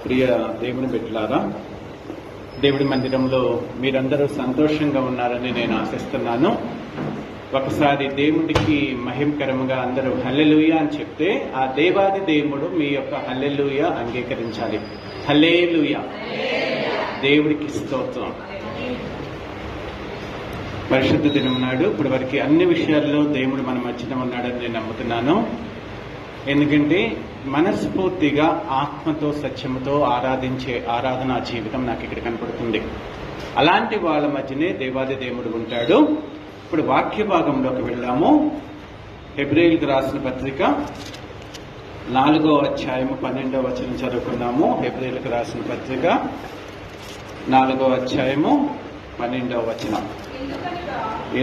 ప్రియ దేవుని బిడ్డలారా, దేవుడి మందిరంలో మీరందరూ సంతోషంగా ఉన్నారని నేను ఆశిస్తున్నాను. ఒకసారి దేవుడికి మహిమకరముగా అందరూ హల్లెలూయా అని చెప్తే ఆ దేవాది దేవుడు మీ యొక్క హల్లెలూయా అంగీకరించాలి. హల్లెలూయా, దేవుడికి స్తోత్రం. పరిశుద్ధ దినం నాడు ఇప్పటి వరకు అన్ని విషయాల్లో దేవుడు మన మధ్యన ఉన్నాడని నేను నమ్ముతున్నాను. ఎందుకంటే మనస్ఫూర్తిగా ఆత్మతో సత్యముతో ఆరాధించే ఆరాధనా జీవితం నాకు ఇక్కడ కనపడుతుంది. అలాంటి వాళ్ళ మధ్యనే దేవాది దేవుడు ఉంటాడు. ఇప్పుడు వాక్య భాగంలోకి వెళ్దాము. హెబ్రీయులకు రాసిన పత్రిక 4వ అధ్యాయము 12వ వచనం చదువుకున్నాము. హెబ్రీయులకు రాసిన పత్రిక 4వ అధ్యాయము 12వ వచనం.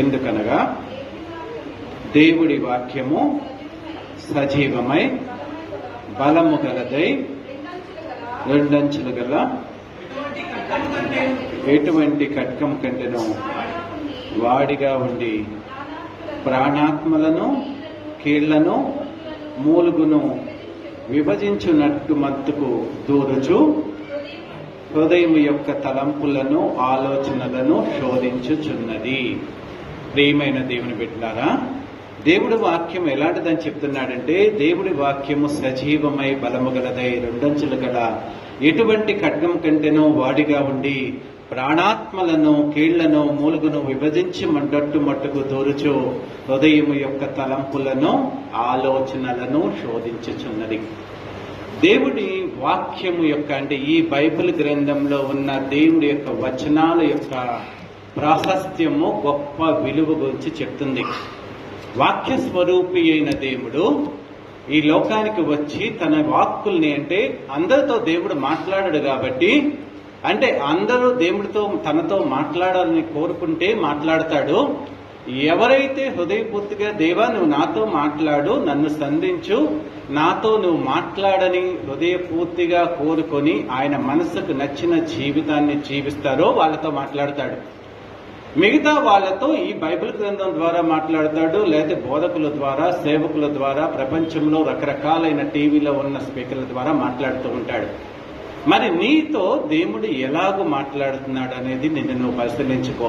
ఎందుకనగా దేవుడి వాక్యము సజీవమై బలము గలదై రెండంచులు గల ఎటువంటి ఖడ్గం కంటెను వాడిగా ఉండి ప్రాణాత్మలను కీళ్లను మూలుగును విభజించునట్టు మత్తుకు దూరుచు హృదయం యొక్క తలంపులను ఆలోచనలను శోధించుచున్నది. ప్రియమైన దేవుని బిడ్డలారా, దేవుడి వాక్యం ఎలాంటిదని చెప్తున్నాడంటే, దేవుడి వాక్యము సజీవమై బలము గలదై రెండంచులు గల ఎటువంటి ఖడ్గం కంటేనో వాడిగా ఉండి ప్రాణాత్మలను కీళ్లను మూలుగును విభజించి మట్టుకు దూరుచు హృదయము యొక్క తలంపులను ఆలోచనలను శోధించుచున్నది. దేవుడి వాక్యము యొక్క అంటే ఈ బైబిల్ గ్రంథంలో ఉన్న దేవుడి యొక్క వచనాల యొక్క ప్రాశస్త్యము గొప్ప విలువ గురించి చెప్తుంది. వాక్య స్వరూపి అయిన దేవుడు ఈ లోకానికి వచ్చి తన వాక్కుల్ని, అంటే అందరితో దేవుడు మాట్లాడాడు కాబట్టి, అంటే అందరూ దేవుడితో తనతో మాట్లాడాలని కోరుకుంటే మాట్లాడతాడు. ఎవరైతే హృదయపూర్తిగా దేవా నువ్వు నాతో మాట్లాడు, నన్ను సంధించు, నాతో నువ్వు మాట్లాడని హృదయపూర్తిగా కోరుకొని ఆయన మనసుకు నచ్చిన జీవితాన్ని జీవిస్తారో వాళ్ళతో మాట్లాడతాడు. మిగతా వాళ్ళతో ఈ బైబిల్ గ్రంథం ద్వారా మాట్లాడతాడు, లేదా బోధకుల ద్వారా, సేవకుల ద్వారా, ప్రపంచంలో రకరకాలైన టీవీలో ఉన్న స్పీకర్ల ద్వారా మాట్లాడుతూ ఉంటాడు. మరి నీతో దేవుడు ఎలాగూ మాట్లాడుతున్నాడు అనేది నిన్ను నువ్వు పరిశీలించుకో.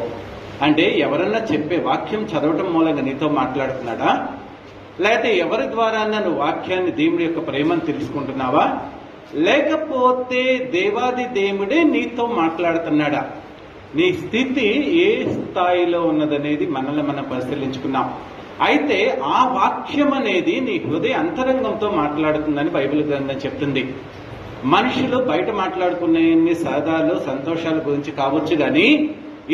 అంటే ఎవరన్నా చెప్పే వాక్యం చదవటం మూలంగా నీతో మాట్లాడుతున్నాడా, లేకపోతే ఎవరి ద్వారా నువ్వు వాక్యాన్ని దేవుడి యొక్క ప్రేమను తెలుసుకుంటున్నావా, లేకపోతే దేవాది దేవుడే నీతో మాట్లాడుతున్నాడా? నీ స్థితి ఏ స్థాయిలో ఉన్నదనేది మనల్ని మనం పరిశీలించుకున్నాం. అయితే ఆ వాక్యం అనేది నీ హృదయ అంతరంగంతో మాట్లాడుతుందని బైబిల్ గ్రంథం చెప్తుంది. మనుషులు బయట మాట్లాడుకునే సరదాలు సంతోషాల గురించి కావచ్చు, కానీ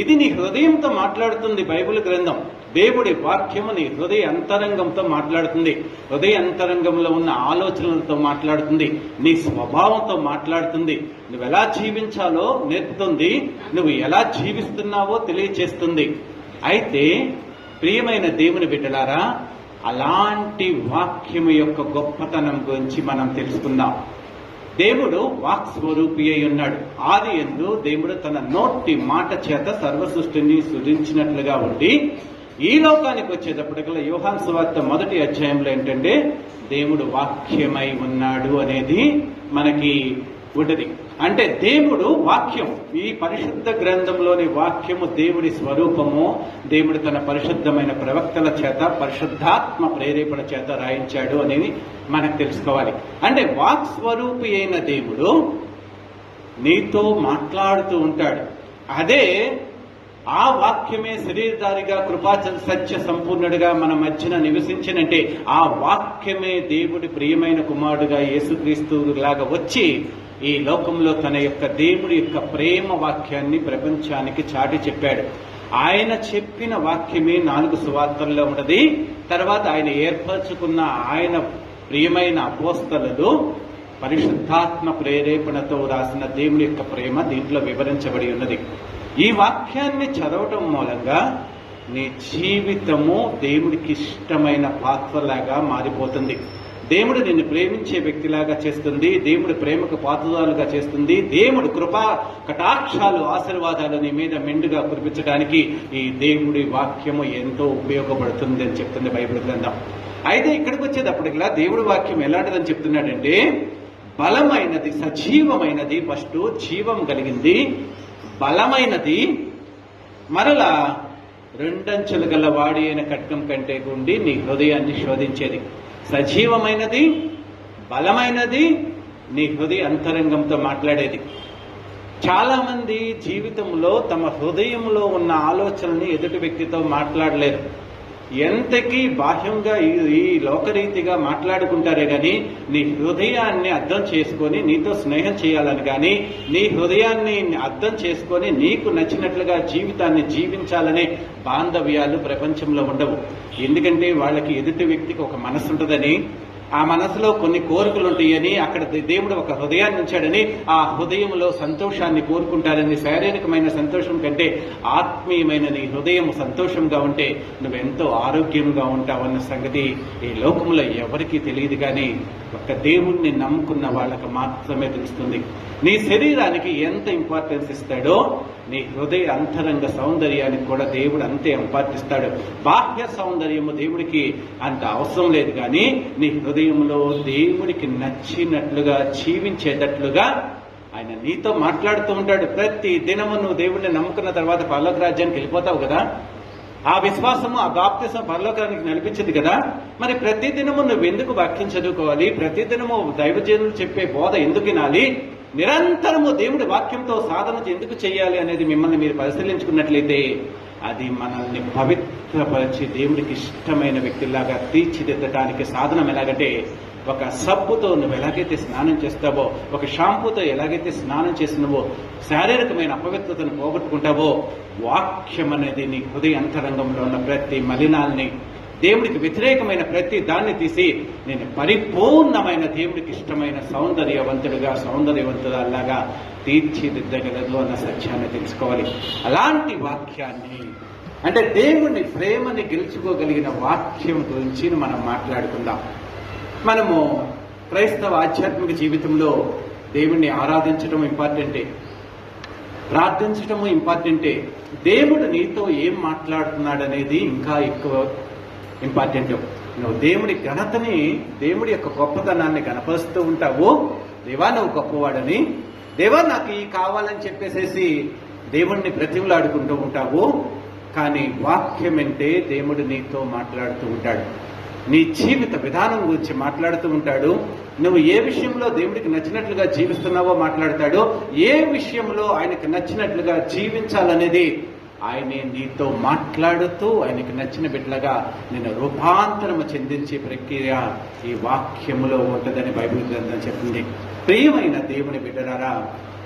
ఇది నీ హృదయంతో మాట్లాడుతుంది. బైబిల్ గ్రంథం దేవుడి వాక్యము నీ హృదయ అంతరంగంతో మాట్లాడుతుంది. హృదయ అంతరంగంలో ఉన్న ఆలోచనలతో మాట్లాడుతుంది. నీ స్వభావంతో మాట్లాడుతుంది. నువ్వు ఎలా జీవించాలో నేర్పుతుంది. నువ్వు ఎలా జీవిస్తున్నావో తెలియచేస్తుంది. అయితే ప్రియమైన దేవుని బిడ్డలారా, అలాంటి వాక్యము యొక్క గొప్పతనం గురించి మనం తెలుసుకుందాం. దేవుడు వాక్ స్వరూపి అయి ఉన్నాడు. ఆది యందు దేవుడు తన నోటి మాట చేత సర్వ సృష్టిని సృజించినట్లుగా ఉండి ఈ లోకానికి వచ్చేటప్పటికల్లా యోహాను సువార్త 1వ అధ్యాయంలో ఏంటంటే దేవుడు వాక్యమై ఉన్నాడు అనేది మనకి ఉంటది. అంటే దేవుడు వాక్యం, ఈ పరిశుద్ధ గ్రంథంలోని వాక్యము దేవుడి స్వరూపము. దేవుడు తన పరిశుద్ధమైన ప్రవక్తల చేత పరిశుద్ధాత్మ ప్రేరేపణ చేత రాయించాడు అనేది మనకు తెలుసుకోవాలి. అంటే వాక్ స్వరూపి అయిన దేవుడు నీతో మాట్లాడుతూ ఉంటాడు. అదే ఆ వాక్యమే శరీరధారిగా కృపాచల సత్య సంపూర్ణుడిగా మన మధ్యన నివసించినంటే ఆ వాక్యమే దేవుడి ప్రియమైన కుమారుడుగా యేసుక్రీస్తు లాగా వచ్చి ఈ లోకంలో తన యొక్క దేవుడి యొక్క ప్రేమ వాక్యాన్ని ప్రపంచానికి చాటి చెప్పాడు. ఆయన చెప్పిన వాక్యమే 4 సువార్తల్లో ఉన్నది. తర్వాత ఆయన ఏర్పరచుకున్న ఆయన ప్రియమైన అపోస్తలులు పరిశుద్ధాత్మ ప్రేరేపణతో రాసిన దేవుడి యొక్క ప్రేమ దీంట్లో వివరించబడి ఉన్నది. ఈ వాక్యాన్ని చదవటం మూలంగా నీ జీవితము దేవుడికి ఇష్టమైన పాత్రలాగా మారిపోతుంది. దేవుడు నిన్ను ప్రేమించే వ్యక్తిలాగా చేస్తుంది. దేవుడి ప్రేమకు పాత్రలుగా చేస్తుంది. దేవుడి కృపా కటాక్షాలు ఆశీర్వాదాలు నీ మీద మెండుగా కురిపించడానికి ఈ దేవుడి వాక్యము ఎంతో ఉపయోగపడుతుంది అని చెప్తుంది బైబిల్ గ్రంథం. అయితే ఇక్కడికి వచ్చేటప్పటికిలా దేవుడి వాక్యం ఎలాంటిదని చెప్తున్నాడంటే బలమైనది, సజీవమైనది, ఫస్ట్ జీవం కలిగింది, బలమైనది, మరలా రెండంచులు గల వాడి అయిన ఖడ్గం కంటే గుండి నీ హృదయాన్ని శోధించేది. సజీవమైనది, బలమైనది, నీ హృదయ అంతరంగంతో మాట్లాడేది. చాలా మంది జీవితంలో తమ హృదయంలో ఉన్న ఆలోచనల్ని ఎదుటి వ్యక్తితో మాట్లాడలేరు. ఎంతకీ బాహ్యంగా ఈ లోకరీతిగా మాట్లాడుకుంటారే గాని నీ హృదయాన్ని అర్థం చేసుకొని నీతో స్నేహం చేయాలని కానీ, నీ హృదయాన్ని అర్థం చేసుకొని నీకు నచ్చినట్లుగా జీవితాన్ని జీవించాలనే బాంధవ్యాలు ప్రపంచంలో ఉండవు. ఎందుకంటే వాళ్ళకి ఎదుటి వ్యక్తికి ఒక మనసు ఉంటుందని, ఆ మనసులో కొన్ని కోరికలు ఉంటాయని, అక్కడ దేవుడు ఒక హృదయాన్ని ఉంచాడని, ఆ హృదయంలో సంతోషాన్ని కోరుకుంటారని. శారీరకమైన సంతోషం కంటే ఆత్మీయమైన నీ హృదయం సంతోషంగా ఉంటే నువ్వెంతో ఆరోగ్యంగా ఉంటావన్న సంగతి ఈ లోకంలో ఎవరికీ తెలియదు, కానీ ఒక దేవుణ్ణి నమ్ముకున్న వాళ్ళకి మాత్రమే తెలుస్తుంది. నీ శరీరానికి ఎంత ఇంపార్టెన్స్ ఇస్తాడో నీ హృదయ అంతరంగ సౌందర్యానికి కూడా దేవుడు అంతే ఇంపార్టెన్స్. బాహ్య సౌందర్యము దేవుడికి అంత అవసరం లేదు, కానీ నీ హృదయంలో దేవుడికి నచ్చినట్లుగా జీవించేటట్లుగా ఆయన నీతో మాట్లాడుతూ ఉంటాడు. ప్రతి దినము నువ్వు దేవుడిని నమ్ముకున్న తర్వాత పరలోక రాజ్యానికి వెళ్ళిపోతావు కదా. ఆ విశ్వాసము, ఆ బాప్తిసం పరలోకానికి నడిపించింది కదా. మరి ప్రతి దినము నువ్వు ఎందుకు వాక్యం చదువుకోవాలి? ప్రతి దినము దైవజనులు చెప్పే బోధ ఎందుకు వినాలి? నిరంతరము దేవుడి వాక్యంతో సాధన ఎందుకు చేయాలి అనేది మిమ్మల్ని మీరు పరిశీలించుకున్నట్లయితే అది మనల్ని పవిత్రపరిచి దేవుడికి ఇష్టమైన వ్యక్తిలాగా తీర్చిదిద్దడానికి సాధనం. ఎలాగంటే ఒక సబ్బుతో నువ్వు ఎలాగైతే స్నానం చేస్తావో, ఒక షాంపూతో ఎలాగైతే స్నానం చేసినవో శారీరకమైన అపవిత్రతను పోగొట్టుకుంటావో, వాక్యం అనేది నీ హృదయ అంతరంగంలో ఉన్న ప్రతి మలినాల్ని, దేవుడికి వ్యతిరేకమైన ప్రతి దాన్ని తీసి నేను పరిపూర్ణమైన దేవుడికి ఇష్టమైన సౌందర్యవంతులాగా తీర్చిదిద్దగలదు అన్న సత్యాన్ని తెలుసుకోవాలి. అలాంటి వాక్యాన్ని, అంటే దేవుని ప్రేమని గెలుచుకోగలిగిన వాక్యం గురించి మనం మాట్లాడుకుందాం. మనము క్రైస్తవ ఆధ్యాత్మిక జీవితంలో దేవుణ్ణి ఆరాధించడం ఇంపార్టెంటే, ప్రార్థించడము ఇంపార్టెంటే, దేవుడు నీతో ఏం మాట్లాడుతున్నాడు అనేది ఇంకా ఎక్కువ ఇంపార్టెంట్. నువ్వు దేవుడి ఘనతని, దేవుడి యొక్క గొప్పతనాన్ని కనపరుస్తూ ఉంటావు. దేవా నువ్వు గొప్పవాడని, దేవా నాకు ఈ కావాలని చెప్పేసేసి దేవుడిని బ్రతిమలాడుకుంటూ ఉంటావు. కానీ వాక్యం అంటే దేవుడు నీతో మాట్లాడుతూ ఉంటాడు, నీ జీవిత విధానం గురించి మాట్లాడుతూ ఉంటాడు. నువ్వు ఏ విషయంలో దేవుడికి నచ్చినట్లుగా జీవిస్తున్నావో మాట్లాడతాడు. ఏ విషయంలో ఆయనకి నచ్చినట్లుగా జీవించాలనేది ఆయనే నీతో మాట్లాడుతూ ఆయనకి నచ్చిన బిడ్డలుగా నేను రూపాంతరము చెందించే ప్రక్రియ ఈ వాక్యములో ఉంటుందని బైబిల్ గ్రంథం చెప్తుంది. ప్రియమైన దేవుని బిడ్డలారా,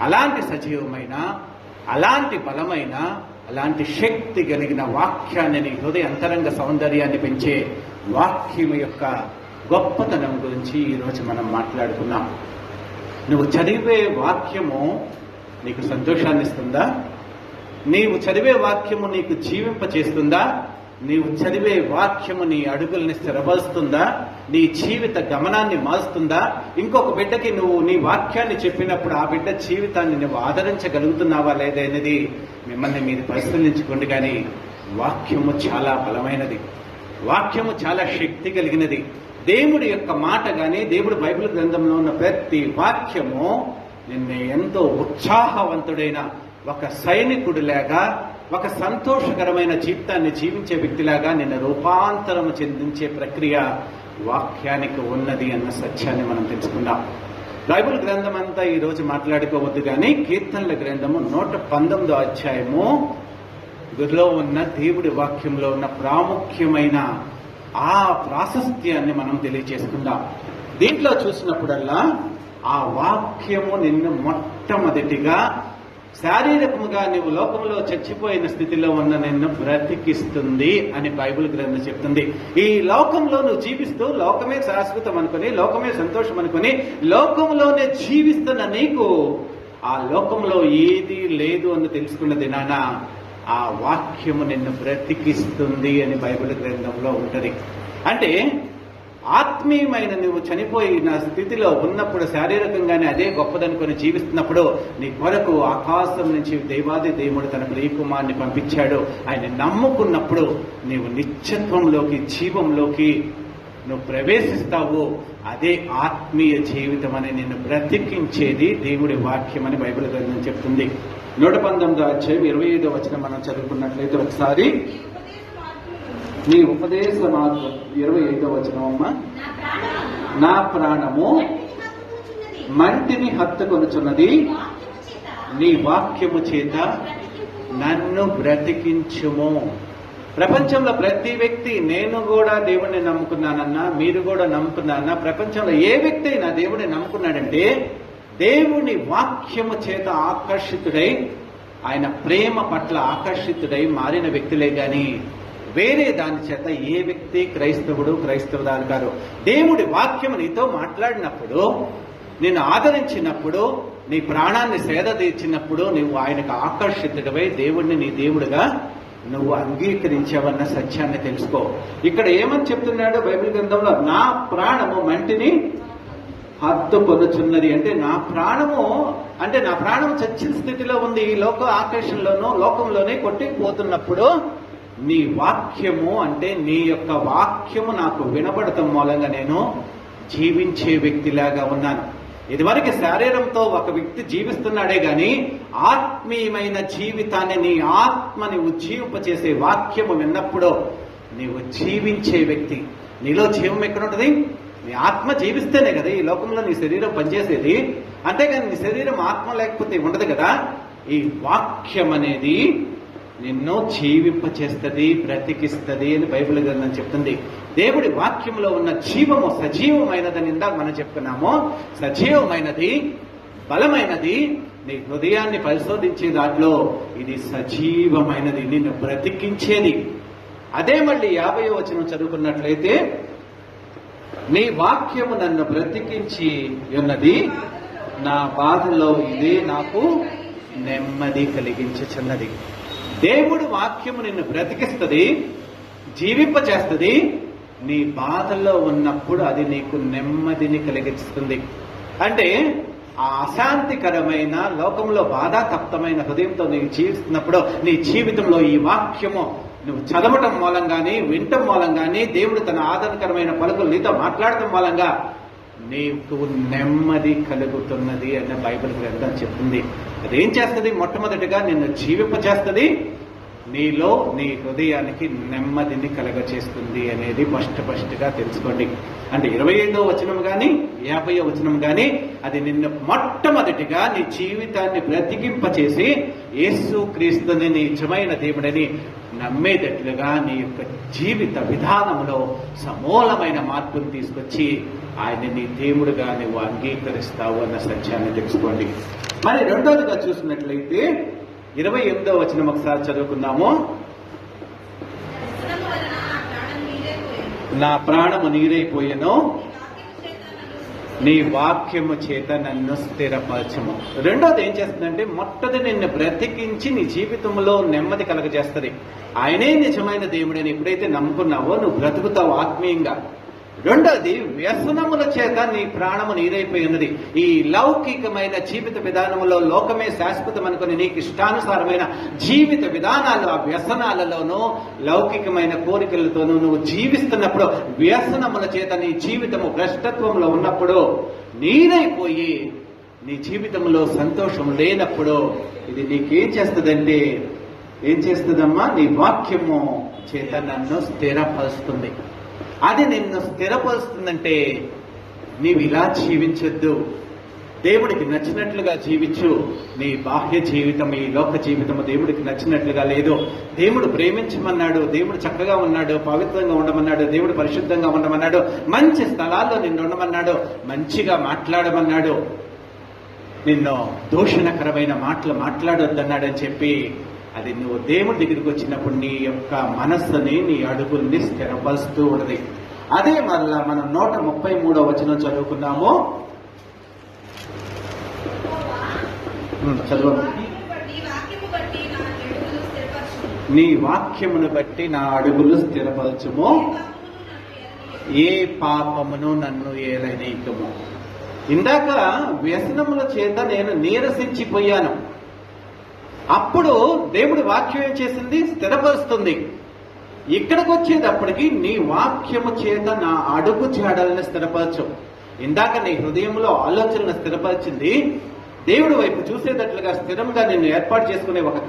అలాంటి సజీవమైన, అలాంటి బలమైన, అలాంటి శక్తి కలిగిన వాక్యాన్ని, నీ హృదయ అంతరంగ సౌందర్యాన్ని పెంచే వాక్యం యొక్క గొప్పతనం గురించి ఈరోజు మనం మాట్లాడుకున్నాం. నువ్వు చదివే వాక్యము నీకు సంతోషాన్ని ఇస్తుందా? నీవు చదివే వాక్యము నీకు జీవింపచేస్తుందా? నీవు చదివే వాక్యము నీ అడుగుల్ని స్థిరపరుస్తుందా? నీ జీవిత గమనాన్ని మారుస్తుందా? ఇంకొక బిడ్డకి నువ్వు నీ వాక్యాన్ని చెప్పినప్పుడు ఆ బిడ్డ జీవితాన్ని నువ్వు ఆదరించగలుగుతున్నావా లేదనేది మిమ్మల్ని మీరు పరిశీలించుకోండి. కానీ వాక్యము చాలా బలమైనది, వాక్యము చాలా శక్తి కలిగినది. దేవుడి యొక్క మాట కానీ, దేవుడు బైబిల్ గ్రంథంలో ఉన్న ప్రతి వాక్యము నిన్ను ఎంతో ఉత్సాహవంతుడైన ఒక సైనికుడిలాగా, ఒక సంతోషకరమైన జీవితాన్ని జీవించే వ్యక్తిలాగా నిన్ను రూపాంతరము చెందించే ప్రక్రియ వాక్యానికి ఉన్నది అన్న సత్యాన్ని మనం తెలుసుకుందాం. బైబిల్ గ్రంథం అంతా ఈరోజు మాట్లాడుకోవద్దు, కానీ కీర్తనల గ్రంథము 119వ అధ్యాయము గురిలో ఉన్న దేవుడి వాక్యంలో ఉన్న ప్రాముఖ్యమైన ఆ ప్రాశస్త్యాన్ని మనం తెలియజేసుకుందాం. దీంట్లో చూసినప్పుడల్లా ఆ వాక్యము నిన్ను మొట్టమొదటిగా శారీరకముగా నువ్వు లోకంలో చచ్చిపోయిన స్థితిలో ఉన్న నిన్ను బ్రతికిస్తుంది అని బైబిల్ గ్రంథం చెప్తుంది. ఈ లోకంలో నువ్వు జీవిస్తూ లోకమే శాశ్వతం అనుకుని, లోకమే సంతోషం అనుకుని, లోకంలోనే జీవిస్తున్న నీకు ఆ లోకంలో ఏది లేదు అని తెలుసుకున్న దినాన ఆ వాక్యము నిన్ను బ్రతికిస్తుంది అని బైబిల్ గ్రంథంలో ఉంటది. అంటే ఆత్మీయమైన నువ్వు చనిపోయిన స్థితిలో ఉన్నప్పుడు, శారీరకంగానే అదే గొప్పదనుకొని జీవిస్తున్నప్పుడు, నీ కొరకు ఆకాశం నుంచి దేవాది దేవుడు తన ప్రియకుమారుని పంపించాడు. ఆయన నమ్ముకున్నప్పుడు నీవు నిత్యత్వంలోకి, జీవంలోకి నువ్వు ప్రవేశిస్తావు. అదే ఆత్మీయ జీవితం అని నిన్ను బ్రతికించేది దేవుడి వాక్యం అని బైబిల్ గ్రంథం చెప్తుంది. 119వ అధ్యాయం 25వ వచనం మనం చదువుకున్నట్లయితే ఒకసారి, నీ ఉపదేశ మార్గం 25వ వచనం అమ్మా, నా ప్రాణము మంటిని హత్తుకొనుచున్నది, నీ వాక్యము చేత నన్ను బ్రతికించుము. ప్రపంచంలో ప్రతి వ్యక్తి, నేను కూడా దేవుడిని నమ్ముకున్నానన్నా, మీరు కూడా నమ్ముకున్నారన్నా, ప్రపంచంలో ఏ వ్యక్తి అయినా దేవుడిని నమ్ముకున్నాడంటే దేవుని వాక్యము చేత ఆకర్షితుడై, ఆయన ప్రేమ పట్ల ఆకర్షితుడై మారిన వ్యక్తులే గాని వేరే దాని చేత ఏ వ్యక్తి క్రైస్తవురాలు కాదు. దేవుడి వాక్యము నీతో మాట్లాడినప్పుడు, నిన్ను ఆదరించినప్పుడు, నీ ప్రాణాన్ని సేద తీర్చినప్పుడు నువ్వు ఆయనకు ఆకర్షితుడివై దేవుడిని నీ దేవుడిగా నువ్వు అంగీకరించావన్న సత్యాన్ని తెలుసుకో. ఇక్కడ ఏమని చెప్తున్నాడు బైబిల్ గ్రంథంలో, నా ప్రాణము మంటిని హత్తుకొనుచున్నది అంటే, నా ప్రాణము చచ్చిన స్థితిలో ఉంది. ఈ లోక ఆకర్షణలోనూ లోకంలోనే కొట్టుకుపోతున్నప్పుడు నీ వాక్యము అంటే నీ యొక్క వాక్యము నాకు వినబడటం మూలంగా నేను జీవించే వ్యక్తిలాగా ఉన్నాను. ఇదివరకు శరీరంతో ఒక వ్యక్తి జీవిస్తున్నాడే గాని ఆత్మీయమైన జీవితాన్ని, నీ ఆత్మని ఉజ్జీవింపచేసే వాక్యము విన్నప్పుడు నీవు జీవించే వ్యక్తి. నీలో జీవం ఎక్కడుంటది? నీ ఆత్మ జీవిస్తేనే కదా ఈ లోకంలో నీ శరీరం పనిచేసేది. అంతేగాని నీ శరీరం ఆత్మ లేకపోతే ఉండదు కదా. ఈ వాక్యం అనేది నిన్ను జీవింపచేస్తుంది, బ్రతికిస్తుంది అని బైబిల్ గ్రంథం చెప్తుంది. దేవుడి వాక్యంలో ఉన్న జీవము సజీవమైనదని ఇందాక మనం చెప్పుకున్నాము. సజీవమైనది, బలమైనది. నీ హృదయాన్ని పరిశోధించే దాంట్లో ఇది సజీవమైనది, నిన్ను బ్రతికించేది. అదే మళ్ళీ 50వ వచనం చదువుకున్నట్లయితే, నీ వాక్యము నన్ను బ్రతికించి ఉన్నది, నా బాధలో ఇదే నాకు నెమ్మది కలిగించుచున్నది. దేవుడు వాక్యము నిన్ను బ్రతికిస్తుంది, జీవింపచేస్తుంది. నీ బాధల్లో ఉన్నప్పుడు అది నీకు నెమ్మదిని కలిగిస్తుంది. అంటే ఆ అశాంతికరమైన లోకంలో బాధాతప్తమైన హృదయంతో నీవు జీవిస్తున్నప్పుడు నీ జీవితంలో ఈ వాక్యము నువ్వు చదవటం మూలంగాని, వినటం మూలంగాని, దేవుడు తన ఆదరణకరమైన పలుకులు నీతో మాట్లాడటం మూలంగా నీకు నెమ్మది కలుగుతున్నది అన్న బైబిల్ గ్రంథం చెప్తుంది. అదేం చేస్తుంది? మొట్టమొదటిగా నిన్ను జీవింపచేస్తుంది, నీలో నీ హృదయానికి నెమ్మదిని కలగచేస్తుంది అనేది ఫస్ట్గా తెలుసుకోండి. అంటే 25వ వచనం కానీ 50వ వచనం కానీ అది నిన్ను మొట్టమొదటిగా నీ జీవితాన్ని బ్రతికింపచేసి యేసు క్రీస్తుని నీ నిజమైన దేవుడని నమ్మేటట్లుగా నీ యొక్క జీవిత విధానంలో సమూలమైన మార్పును తీసుకొచ్చి ఆయన నీ దేవుడుగా నువ్వు అంగీకరిస్తావు అన్న సత్యాన్ని తెలుసుకోండి. మరి రెండోదిగా చూసినట్లయితే 28వ వచనం ఒకసారి చదువుకుందాము. నా ప్రాణము నీరైపోయెను, నీ వాక్యము చేత నన్ను స్థిరపరచము. రెండోది ఏం చేస్తుందంటే, మొట్టది నిన్ను బ్రతికించి నీ జీవితంలో నెమ్మది కలగజేస్తుంది. ఆయనే నిజమైన దేవుడని ఎప్పుడైతే నమ్ముకున్నావో నువ్వు బ్రతుకుతావు ఆత్మీయంగా. రెండోది, వ్యసనముల చేత నీ ప్రాణము నీరైపోయి ఉన్నది. ఈ లౌకికమైన జీవిత విధానంలో లోకమే శాశ్వతం అనుకుని నీకు ఇష్టానుసారమైన జీవిత విధానాలు, ఆ వ్యసనాలలోనూ లౌకికమైన కోరికలతోనూ నువ్వు జీవిస్తున్నప్పుడు, వ్యసనముల చేత నీ జీవితము భ్రష్టత్వంలో ఉన్నప్పుడు, నీరైపోయి నీ జీవితంలో సంతోషం లేనప్పుడు ఇది నీకేం చేస్తుందంటే, ఏం చేస్తుందమ్మా? నీ వాక్యము చేత నన్ను స్థిరపరుస్తుంది. అది నిన్ను స్థిరపరుస్తుందంటే నీవు ఇలా జీవించొద్దు, దేవుడికి నచ్చినట్లుగా జీవించు. నీ బాహ్య జీవితం, ఈ లోక జీవితము దేవుడికి నచ్చినట్లుగా లేదు. దేవుడు ప్రేమించమన్నాడు, దేవుడు చక్కగా ఉన్నాడు, పవిత్రంగా ఉండమన్నాడు, దేవుడు పరిశుద్ధంగా ఉండమన్నాడు, మంచి స్థలాల్లో నిన్ను ఉండమన్నాడు, మంచిగా మాట్లాడమన్నాడు, నిన్ను దూషణకరమైన మాటలు మాట్లాడొద్దన్నాడని చెప్పి అది నువ్వు దేవుడి దగ్గరికి వచ్చినప్పుడు నీ యొక్క మనస్సుని, నీ అడుగుల్ని స్థిరపరుస్తూ ఉన్నది. అదే మళ్ళా మనం 133వ వచనం చదువుకున్నాము. చదవండి. నీ వాక్యమును బట్టి నా అడుగులు స్థిరపరచుము, ఏ పాపమును నన్ను ఏలనీయకము. ఇందాక వ్యసనముల చేత నేను నీరసించిపోయాను. అప్పుడు దేవుడి వాక్యం ఏం చేసింది? స్థిరపరుస్తుంది. ఇక్కడికి వచ్చేటప్పటికి నీ వాక్యము చేత నా అడుగు జాడలను స్థిరపరచు. ఇందాక నీ హృదయంలో ఆలోచనను స్థిరపరిచింది దేవుడి వైపు చూసేటట్లుగా స్థిరంగా నిన్ను ఏర్పాటు చేసుకునే ఒక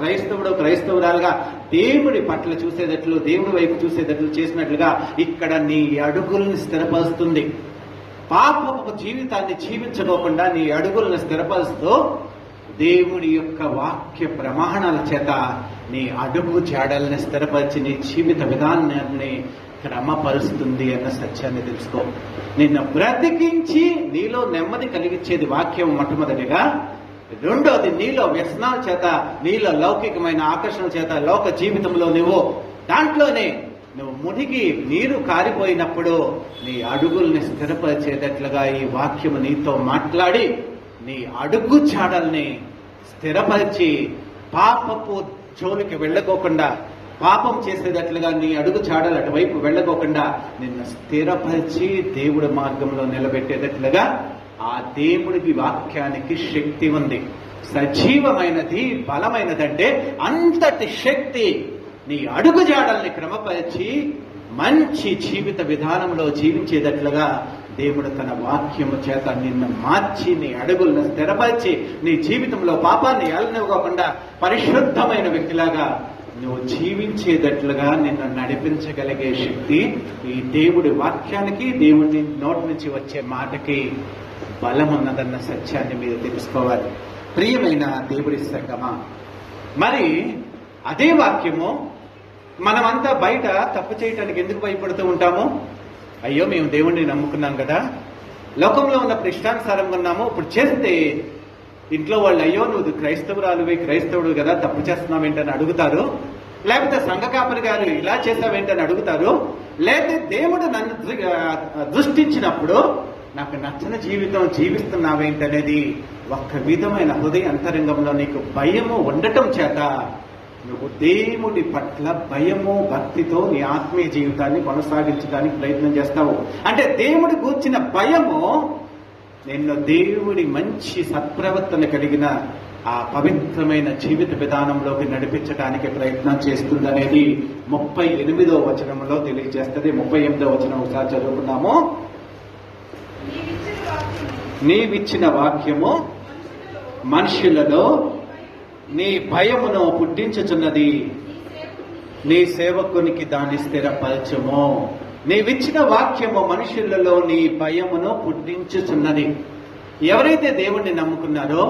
క్రైస్తవురాలుగా దేవుడి పట్ల చూసేటట్లు, దేవుడి వైపు చూసేటట్లు చేసినట్లుగా ఇక్కడ నీ అడుగుల్ని స్థిరపరుస్తుంది. పాపపు జీవితాన్ని జీవించుకోకుండా నీ అడుగులను స్థిరపరుస్తూ దేవుడి యొక్క వాక్య ప్రమాణాల చేత నీ అడుగు జాడల్ని స్థిరపరిచి నీ జీవిత విధానాన్ని క్రమపరుస్తుంది అన్న సత్యాన్ని తెలుసుకో. నిన్ను బ్రతికించి నీలో నెమ్మది కలిగించేది వాక్యం మొట్టమొదటిగా. రెండోది, నీలో వ్యసనాల చేత, నీలో లౌకికమైన ఆకర్షణ చేత, లోక జీవితంలో దాంట్లోనే నువ్వు మునిగి నీరు కారిపోయినప్పుడు నీ అడుగుల్ని స్థిరపరిచేటట్లుగా ఈ వాక్యము నీతో మాట్లాడి నీ అడుగు చాడల్ని స్థిరపరిచి పాపపు జోలికి వెళ్ళకోకుండా, పాపం చేసేటట్లుగా నీ అడుగు చాడలు అటువైపు వెళ్ళకోకుండా నిన్ను స్థిరపరిచి దేవుడి మార్గంలో నిలబెట్టేటట్లుగా ఆ దేవుడికి వాక్యానికి శక్తి ఉంది. సజీవమైనది, బలమైనదంటే అంతటి శక్తి నీ అడుగు జాడల్ని క్రమపరిచి మంచి జీవిత విధానంలో జీవించేటట్లుగా దేవుడు తన వాక్యము చేత నిన్ను మార్చి నీ అడుగులను స్థిరపరిచి నీ జీవితంలో పాపాన్ని ఏలనివ్వకుండా పరిశుద్ధమైన వ్యక్తిలాగా నువ్వు జీవించేటట్లుగా నిన్ను నడిపించగలిగే శక్తి ఈ దేవుడి వాక్యానికి, దేవుడి నోటి నుంచి వచ్చే మాటకి బలం ఉన్నదన్న సత్యాన్ని మీరు తెలుసుకోవాలి. ప్రియమైన దేవుడి సంగమా, మరి అదే వాక్యము మనమంతా బయట తప్పు చేయటానికి ఎందుకు భయపడుతూ ఉంటాము? అయ్యో మేము దేవుణ్ణి నమ్ముకున్నాం కదా, లోకంలో ఉన్నప్పుడు ఇష్టానుసారంగా ఉన్నాము, ఇప్పుడు చేస్తే ఇంట్లో వాళ్ళు అయ్యో నువ్వు క్రైస్తవుడు కదా, తప్పు చేస్తున్నావేంటని అడుగుతారు. లేకపోతే సంఘ కాపరి గారు ఇలా చేసావేంటని అడుగుతారు. లేకపోతే దేవుడు నన్ను దృష్టించినప్పుడు నాకు నచ్చని జీవితం జీవిస్తున్నావేంటనేది ఒక్క విధమైన హృదయ అంతరంగంలో నీకు భయము ఉండటం చేత నువ్వు దేవుడి పట్ల భయము, భక్తితో నీ ఆత్మీయ జీవితాన్ని కొనసాగించడానికి ప్రయత్నం చేస్తావు. అంటే దేవుడి గూర్చిన భయము నిన్ను దేవుడి మంచి సత్ప్రవర్తన కలిగిన ఆ పవిత్రమైన జీవిత విధానంలోకి నడిపించడానికి ప్రయత్నం చేస్తుందనేది 38వ వచనంలో తెలియజేస్తుంది. 38వ వచనం ఒకసారి చదువుకున్నాము. నీవిచ్చిన వాక్యము మనుషులలో నీ భయమును పుట్టించుచున్నది, నీ సేవకునికి దాన్ని స్థిరపరచుము. నీవిచ్చిన వాక్యము మనుషులలో నీ భయమును పుట్టించుచున్నది. ఎవరైతే దేవుణ్ణి నమ్ముకున్నారో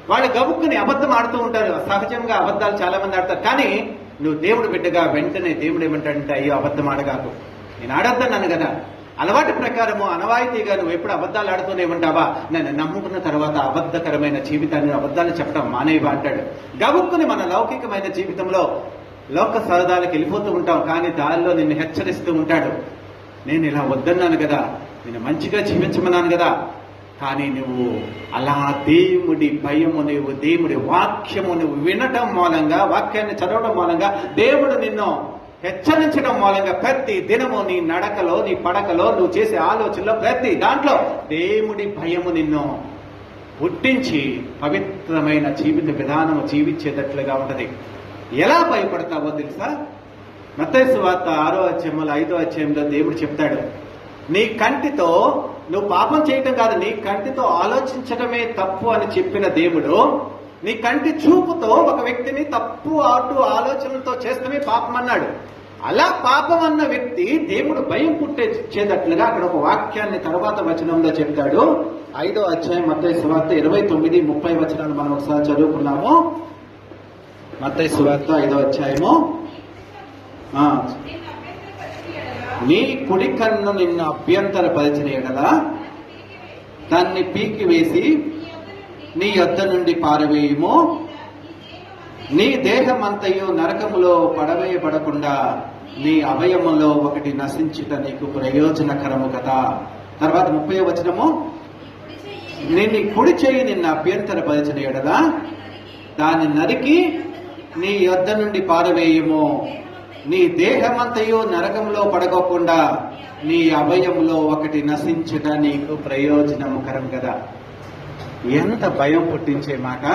వాళ్ళు గబుక్కుని అబద్ధం ఆడుతూ ఉంటారు. సహజంగా అబద్ధాలు చాలా మంది ఆడతారు. కానీ నువ్వు దేవుడు బిడ్డగా వెంటనే దేవుడు ఏమంటాడంటే, అయ్యో అబద్ధం ఆడగాకు, నేను ఆడొద్దన్నాను కదా. అలవాటు ప్రకారము అనవాయితీగా నువ్వు ఎప్పుడు అబద్ధాలు ఆడుతూనే ఉంటావా? నన్ను నమ్ముకున్న తర్వాత అబద్ధకరమైన జీవితాన్ని, అబద్ధాలు చెప్పడం మానేవా అంటాడు. గబుక్కుని మన లౌకికమైన జీవితంలో లోక సరదాలకు వెళ్ళిపోతూ ఉంటాం. కానీ దానిలో నిన్ను హెచ్చరిస్తూ ఉంటాడు. నేను ఇలా వద్దన్నాను కదా, నేను మంచిగా జీవించమన్నాను కదా. కానీ నువ్వు అలా దేవుడి భయము, నువ్వు దేవుడి వాక్యము నువ్వు వినటం మూలంగా, వాక్యాన్ని చదవడం మూలంగా, దేవుడు నిన్ను హెచ్చరించడం మూలంగా ప్రతి దినము నీ నడకలో, నీ పడకలో, నువ్వు చేసే ఆలోచనలో ప్రతి దాంట్లో దేవుడి భయము నిన్ను పుట్టించి పవిత్రమైన జీవిత విధానము జీవించేటట్లుగా ఉంటది. ఎలా భయపడతావో తెలుసా? మత్తయి సువార్త 6వ అధ్యాయంలో 5వ అధ్యాయంలో దేవుడు చెప్తాడు, నీ కంటితో నువ్వు పాపం చేయటం కాదు, నీ కంటితో ఆలోచించడమే తప్పు అని చెప్పిన దేవుడు నీ కంటి చూపుతో ఒక వ్యక్తిని తప్పు ఆలోచనలతో చేస్తమే పాపం అన్నాడు. అలా పాపం అన్న వ్యక్తి దేవుడు భయం పుట్టేటట్లుగా అక్కడ ఒక వాక్యాన్ని తర్వాత వచనంలో చెప్తాడు. 5వ అధ్యాయం మత్తయి సువార్త 29, 30 వచనాలు మనం ఒకసారి చదువుకున్నాము. మత్తయి సువార్త 5వ అధ్యాయము. నీ కుడి కన్ను నిన్ను అభ్యంతరపరిచిన ఎడల దాన్ని పీకివేసి నీ యొద్ద నుండి పారవేయుము. నీ దేహమంతయు నరకములో పడవేయబడకుండా నీ అవయములో ఒకటి నశించుట నీకు ప్రయోజనకరము కదా. తర్వాత 30వ వచనము, నీ కుడి చేయి నిన్ను అభ్యంతరపరిచిన ఎడల దాన్ని నరికి నీ యొద్ద నుండి పారవేయము. నీ దేహమంతయు నరకంలో పడకోకుండా నీ అవయములో ఒకటి నశించుట నీకు ప్రయోజనముకరం కదా. ఎంత భయం పుట్టించే మాట.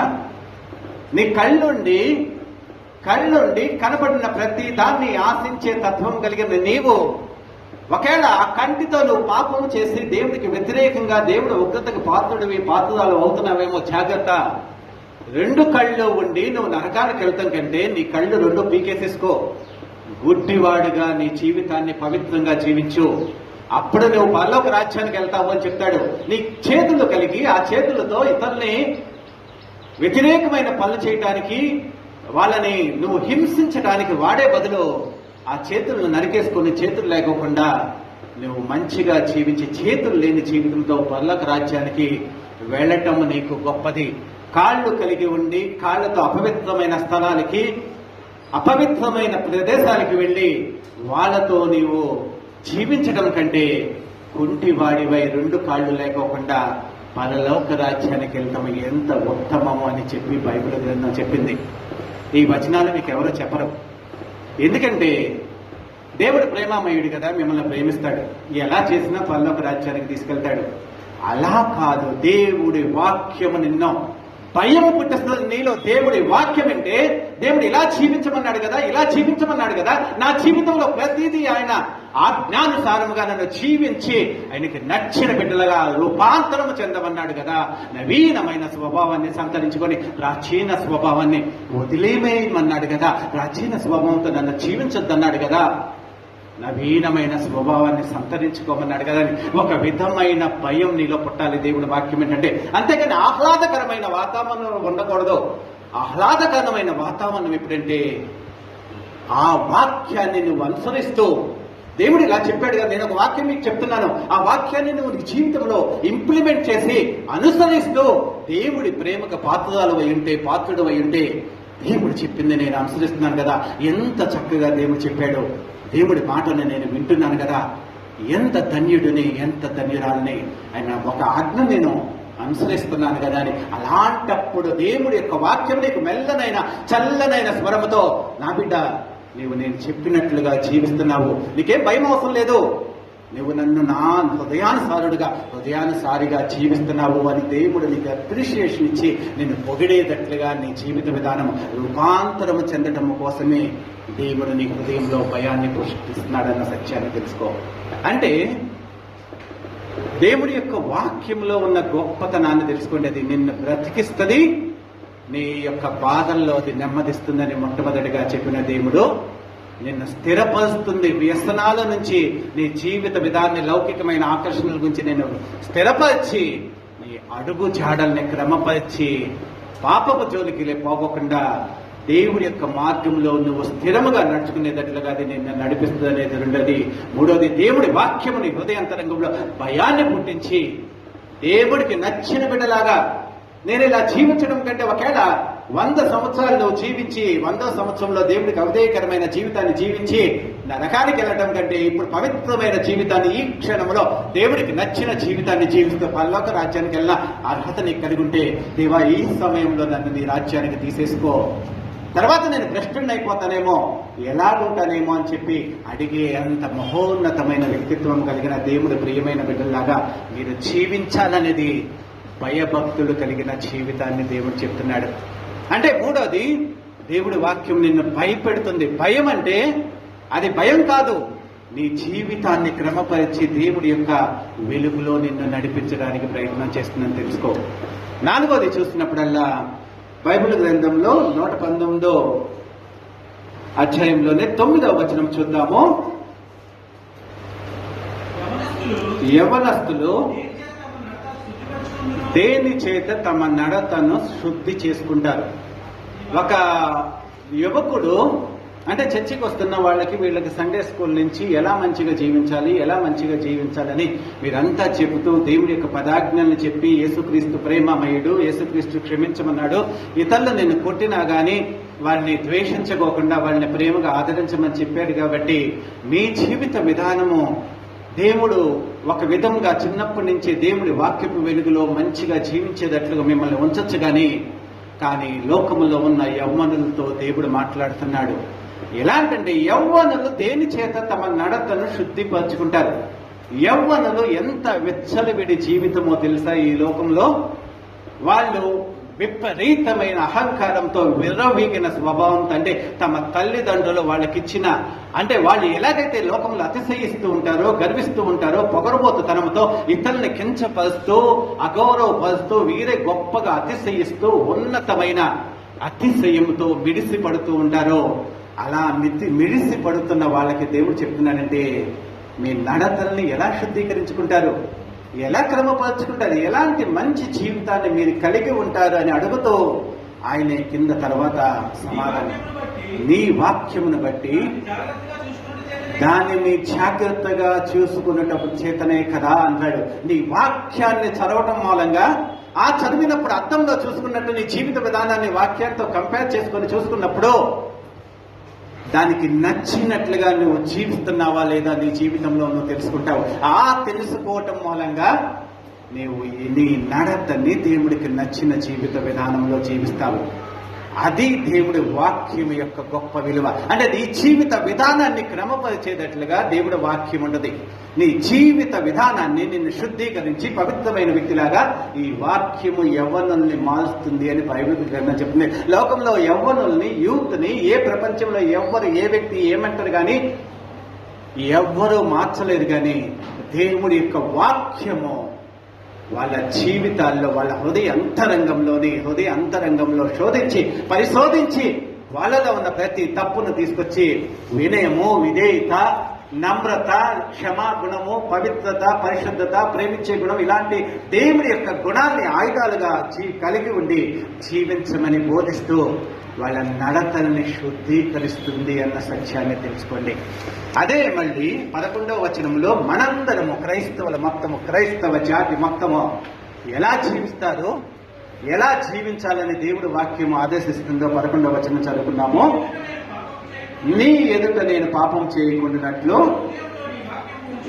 నీ కళ్ళుండి కళ్ళుండి కనబడిన ప్రతి దాన్ని ఆశించే తత్వం కలిగిన నీవు ఒకవేళ ఆ కంటితో నువ్వు పాపం చేసి దేవుడికి వ్యతిరేకంగా దేవుడు ఉగ్రతకు పాత్రలు అవుతున్నావేమో జాగ్రత్త. 2 కళ్ళు ఉండి నువ్వు నరకానికి వెళ్తాం కంటే నీ కళ్ళు 2 పీకేసేసుకో. గుడ్డివాడుగా నీ జీవితాన్ని పవిత్రంగా జీవించు, అప్పుడు నువ్వు పరలోక రాజ్యానికి వెళ్తావు అని చెప్తాడు. నీ చేతులు కలిగి ఆ చేతులతో ఇతరుల్ని వ్యతిరేకమైన పనులు చేయటానికి, వాళ్ళని నువ్వు హింసించడానికి వాడే బదులు ఆ చేతులను నరికేసుకుని చేతులు లేకోకుండా నువ్వు మంచిగా జీవించి చేతులు లేని జీవితంతో పరలోక రాజ్యానికి వెళ్ళటం నీకు గొప్పది. కాళ్ళు కలిగి ఉండి కాళ్ళతో అపవిత్రమైన స్థలాలకి, అపవిత్రమైన ప్రదేశాలకి వెళ్ళి వాళ్ళతో నీవు జీవించడం కంటే కుంటివాడివై 2 కాళ్ళు లేకోకుండా పరలోక రాజ్యానికి వెళ్తాము ఎంత ఉత్తమము అని చెప్పి బైబిల్ గ్రంథం చెప్పింది. ఈ వచనాలు మీకు ఎవరో చెప్పరు. ఎందుకంటే దేవుడు ప్రేమామయుడు కదా, మిమ్మల్ని ప్రేమిస్తాడు, ఎలా చేసినా పరలోక రాజ్యానికి తీసుకెళ్తాడు. అలా కాదు, దేవుడి వాక్యము నిన్నో భయం పుట్టిస్తుంది నీలో. దేవుడి వాక్యం అంటే దేవుడు ఇలా జీవించమన్నాడు కదా, ఇలా జీవించమన్నాడు కదా, నా జీవితంలో ప్రతిదీ ఆయన ఆజ్ఞానుసారముగా నన్ను జీవించి ఆయనకి నచ్చిన బిడ్డలుగా రూపాంతరము చెందమన్నాడు కదా. నవీనమైన స్వభావాన్ని సంతరించుకొని ప్రాచీన స్వభావాన్ని వదిలేమేయమన్నాడు కదా. ప్రాచీన స్వభావంతో నన్ను జీవించొద్దన్నాడు కదా. నవీనమైన స్వభావాన్ని సంతరించుకోమన్నాడు కదా. ఒక విధమైన భయం నీలో పుట్టాలి. దేవుడి వాక్యం ఏంటంటే అంతేకాని ఆహ్లాదకరమైన వాతావరణం ఉండకూడదు. ఆహ్లాదకరమైన వాతావరణం ఎప్పుడంటే ఆ వాక్యాన్ని నువ్వు అనుసరిస్తూ, దేవుడు ఇలా చెప్పాడు కదా, నేను ఒక వాక్యం మీకు చెప్తున్నాను, ఆ వాక్యాన్ని నువ్వు నీ జీవితంలో ఇంప్లిమెంట్ చేసి అనుసరిస్తూ దేవుడి ప్రేమకు పాత్రుడు అయి ఉంటే దేవుడు చెప్పింది నేను అనుసరిస్తున్నాను కదా, ఎంత చక్కగా దేవుడు చెప్పాడు, దేవుడి మాటని నేను వింటున్నాను కదా, ఎంత ధన్యుడిని, ఎంత ధన్యురాలని, ఆయన ఒక ఆజ్ఞ నేను అనుసరిస్తున్నాను కదా అని. అలాంటప్పుడు దేవుడి యొక్క వాక్యం నీకు మెల్లనైన చల్లనైన స్వరముతో, నా బిడ్డ నీవు నేను చెప్పినట్లుగా జీవిస్తున్నావు, నీకేం భయం అవసరం లేదు, నువ్వు నన్ను నా హృదయానుసారిగా జీవిస్తున్నావు అని దేవుడు నీకు అప్రిషియేషన్ ఇచ్చి నిన్ను పొగిడేటట్లుగా నీ జీవిత విధానం రూపాంతరము చెందటము కోసమే దేవుడు నీ హృదయంలో భయాన్ని పుష్పిస్తున్నాడన్న సత్యాన్ని తెలుసుకో. అంటే దేవుడి యొక్క వాక్యంలో ఉన్న గొప్పతనాన్ని తెలుసుకోండి. అది నిన్ను బ్రతికిస్తుంది, నీ యొక్క బాధల్లో అది నెమ్మదిస్తుందని మొట్టమొదటిగా చెప్పిన దేవుడు నిన్ను స్థిరపరుస్తుంది. వ్యసనాల నుంచి నీ జీవిత విధాన్ని, లౌకికమైన ఆకర్షణల గురించి నేను స్థిరపరిచి నీ అడుగు జాడల్ని క్రమపరిచి పాపపు జోలికి పోకుండా దేవుడి యొక్క మార్గంలో నువ్వు స్థిరముగా నడుచుకునేటట్లుగా అది నిన్ను నడిపిస్తుంది అనేది 2వది. 3వది, దేవుడి వాక్యము నీ హృదయాంతరంగంలో భయాన్ని పుట్టించి దేవుడికి నచ్చిన బిడ్డలాగా నేను ఇలా జీవించడం కంటే ఒకవేళ 100 సంవత్సరాలు నువ్వు జీవించి 100వ సంవత్సరంలో దేవుడికి అవిధేయకరమైన జీవితాన్ని జీవించి నరకానికి వెళ్ళటం కంటే ఇప్పుడు పవిత్రమైన జీవితాన్ని ఈ క్షణంలో దేవుడికి నచ్చిన జీవితాన్ని జీవిస్తూ పరలోక రాజ్యానికి వెళ్ళిన అర్హత నీకు కలిగి ఉంటే, దేవా ఈ సమయంలో నన్ను నీ రాజ్యానికి తీసేసుకో, తర్వాత నేను భ్రష్టుడిని అయిపోతానేమో, ఎలాగుంటానేమో అని చెప్పి అడిగే అంత మహోన్నతమైన వ్యక్తిత్వం కలిగిన దేవుడి ప్రియమైన బిడ్డల్లాగా మీరు జీవించాలనేది భయభక్తులు కలిగిన జీవితాన్ని దేవుడు చెప్తున్నాడు. అంటే 3వది, దేవుడి వాక్యం నిన్ను భయపెడుతుంది. భయం అంటే అది భయం కాదు, నీ జీవితాన్ని క్రమపరిచి దేవుడి యొక్క వెలుగులో నిన్ను నడిపించడానికి ప్రయత్నం చేస్తుందని తెలుసుకో. 4వది చూసినప్పుడల్లా బైబిల్ గ్రంథంలో 119వ అధ్యాయంలోనే 9వ వచనం చూద్దాము. యవనస్తులు దేని చేత తమ నడతను శుద్ధి చేసుకుంటారు. ఒక యువకుడు అంటే చర్చికి వస్తున్న వీళ్ళకి సండే స్కూల్ నుంచి ఎలా మంచిగా జీవించాలని మీరంతా చెబుతూ దేవుడి యొక్క పదాజ్ఞలను చెప్పి, యేసుక్రీస్తు ప్రేమమయుడు, యేసుక్రీస్తు క్షమించమన్నాడు, ఇతరులు నిన్ను కొట్టినా గానీ వాళ్ళని ద్వేషించుకోకుండా వాళ్ళని ప్రేమగా ఆదరించమని చెప్పాడు. కాబట్టి మీ జీవిత విధానము దేవుడు ఒక విధంగా చిన్నప్పటి నుంచి దేవుడి వాక్యపు వెలుగులో మంచిగా జీవించేటట్లుగా మిమ్మల్ని ఉంచొచ్చు కానీ లోకములో ఉన్న యవ్వనులతో దేవుడు మాట్లాడుతున్నాడు. ఎలాంటంటే యవ్వనులు దేని చేత తమ నడతను శుద్ధిపరచుకుంటారు. యవ్వనులు ఎంత విచ్చలవిడి జీవితమో తెలుసా? ఈ లోకంలో వాళ్ళు విపరీతమైన అహంకారంతో విర్రవీగిన స్వభావంతో, అంటే తమ తల్లిదండ్రులు వాళ్ళకిచ్చిన, అంటే వాళ్ళు ఎలాగైతే లోకంలో అతిశయిస్తూ ఉంటారో, గర్విస్తూ ఉంటారో, పొగరబోతుతనంతో ఇతరుల్ని కించపరుస్తూ, అగౌరవపరుస్తూ, వీరే గొప్పగా అతిశయిస్తూ ఉన్నతమైన అతిశయంతో మిడిసి పడుతూ ఉంటారో, అలా మిడిసి పడుతున్న వాళ్ళకి దేవుడు చెప్తున్నాడంటే, మీ నడతల్ని ఎలా శుద్ధీకరించుకుంటారు, ఎలా క్రమపరుచుకుంటారు, ఎలాంటి మంచి జీవితాన్ని మీరు కలిగి ఉంటారు అని అడుగుతూ ఆయన కింద తర్వాత సమాధానం, నీ వాక్యమును బట్టి దానిని జాగ్రత్తగా చూసుకునేటప్పుడు చేతనే కదా అన్నాడు. నీ వాక్యాన్ని చదవటం మూలంగా, ఆ చదివినప్పుడు అర్థంలో చూసుకున్నట్టు నీ జీవిత విధానాన్ని వాక్యంతో కంపేర్ చేసుకొని చూసుకున్నప్పుడు దానికి నచ్చినట్లుగా నువ్వు జీవిస్తున్నావా లేదా నీ జీవితంలో నువ్వు తెలుసుకుంటావు. ఆ తెలుసుకోవటం మూలంగా నీవు నీ నడతని దేవుడికి నచ్చిన జీవిత విధానంలో జీవిస్తావు. అది దేవుడి వాక్యం యొక్క గొప్ప విలువ. అంటే నీ జీవిత విధానాన్ని క్రమపరిచేటట్లుగా దేవుడి వాక్యం ఉండదు. నీ జీవిత విధానాన్ని నిన్ను శుద్ధీకరించి పవిత్రమైన వ్యక్తిలాగా ఈ వాక్యము యవ్వనుల్ని మారుస్తుంది అని బైబిల్ గ్రంథం చెప్తుంది. లోకంలో యవ్వనుల్ని, యూత్ని ఏ ప్రపంచంలో ఎవ్వరు ఏ వ్యక్తి ఏమంటారు కానీ ఎవ్వరూ మార్చలేదు. కానీ దేవుడి యొక్క వాక్యము వాళ్ళ జీవితాల్లో, వాళ్ళ హృదయ అంతరంగంలో శోధించి పరిశోధించి వాళ్ళలో ఉన్న ప్రతి తప్పును తీసుకొచ్చి వినయము, విధేయత, నమ్రత, క్షమా గుణము, పవిత్రత, పరిశుద్ధత, ప్రేమించే గుణం, ఇలాంటి దేవుడి యొక్క గుణాన్ని ఆయుధాలుగా కలిగి ఉండి జీవించమని బోధిస్తూ వాళ్ళ నడతల్ని శుద్ధీకరిస్తుంది అన్న సత్యాన్ని తెలుసుకోండి. అదే మళ్ళీ 11వ వచనంలో మనందరము క్రైస్తవ జాతి మొత్తము ఎలా జీవిస్తారో, ఎలా జీవించాలని దేవుడు వాక్యం ఆదేశిస్తుందో 11వ వచనం చదువుకున్నాము. నీ ఎదుట నేను పాపం చేయకుండానట్లు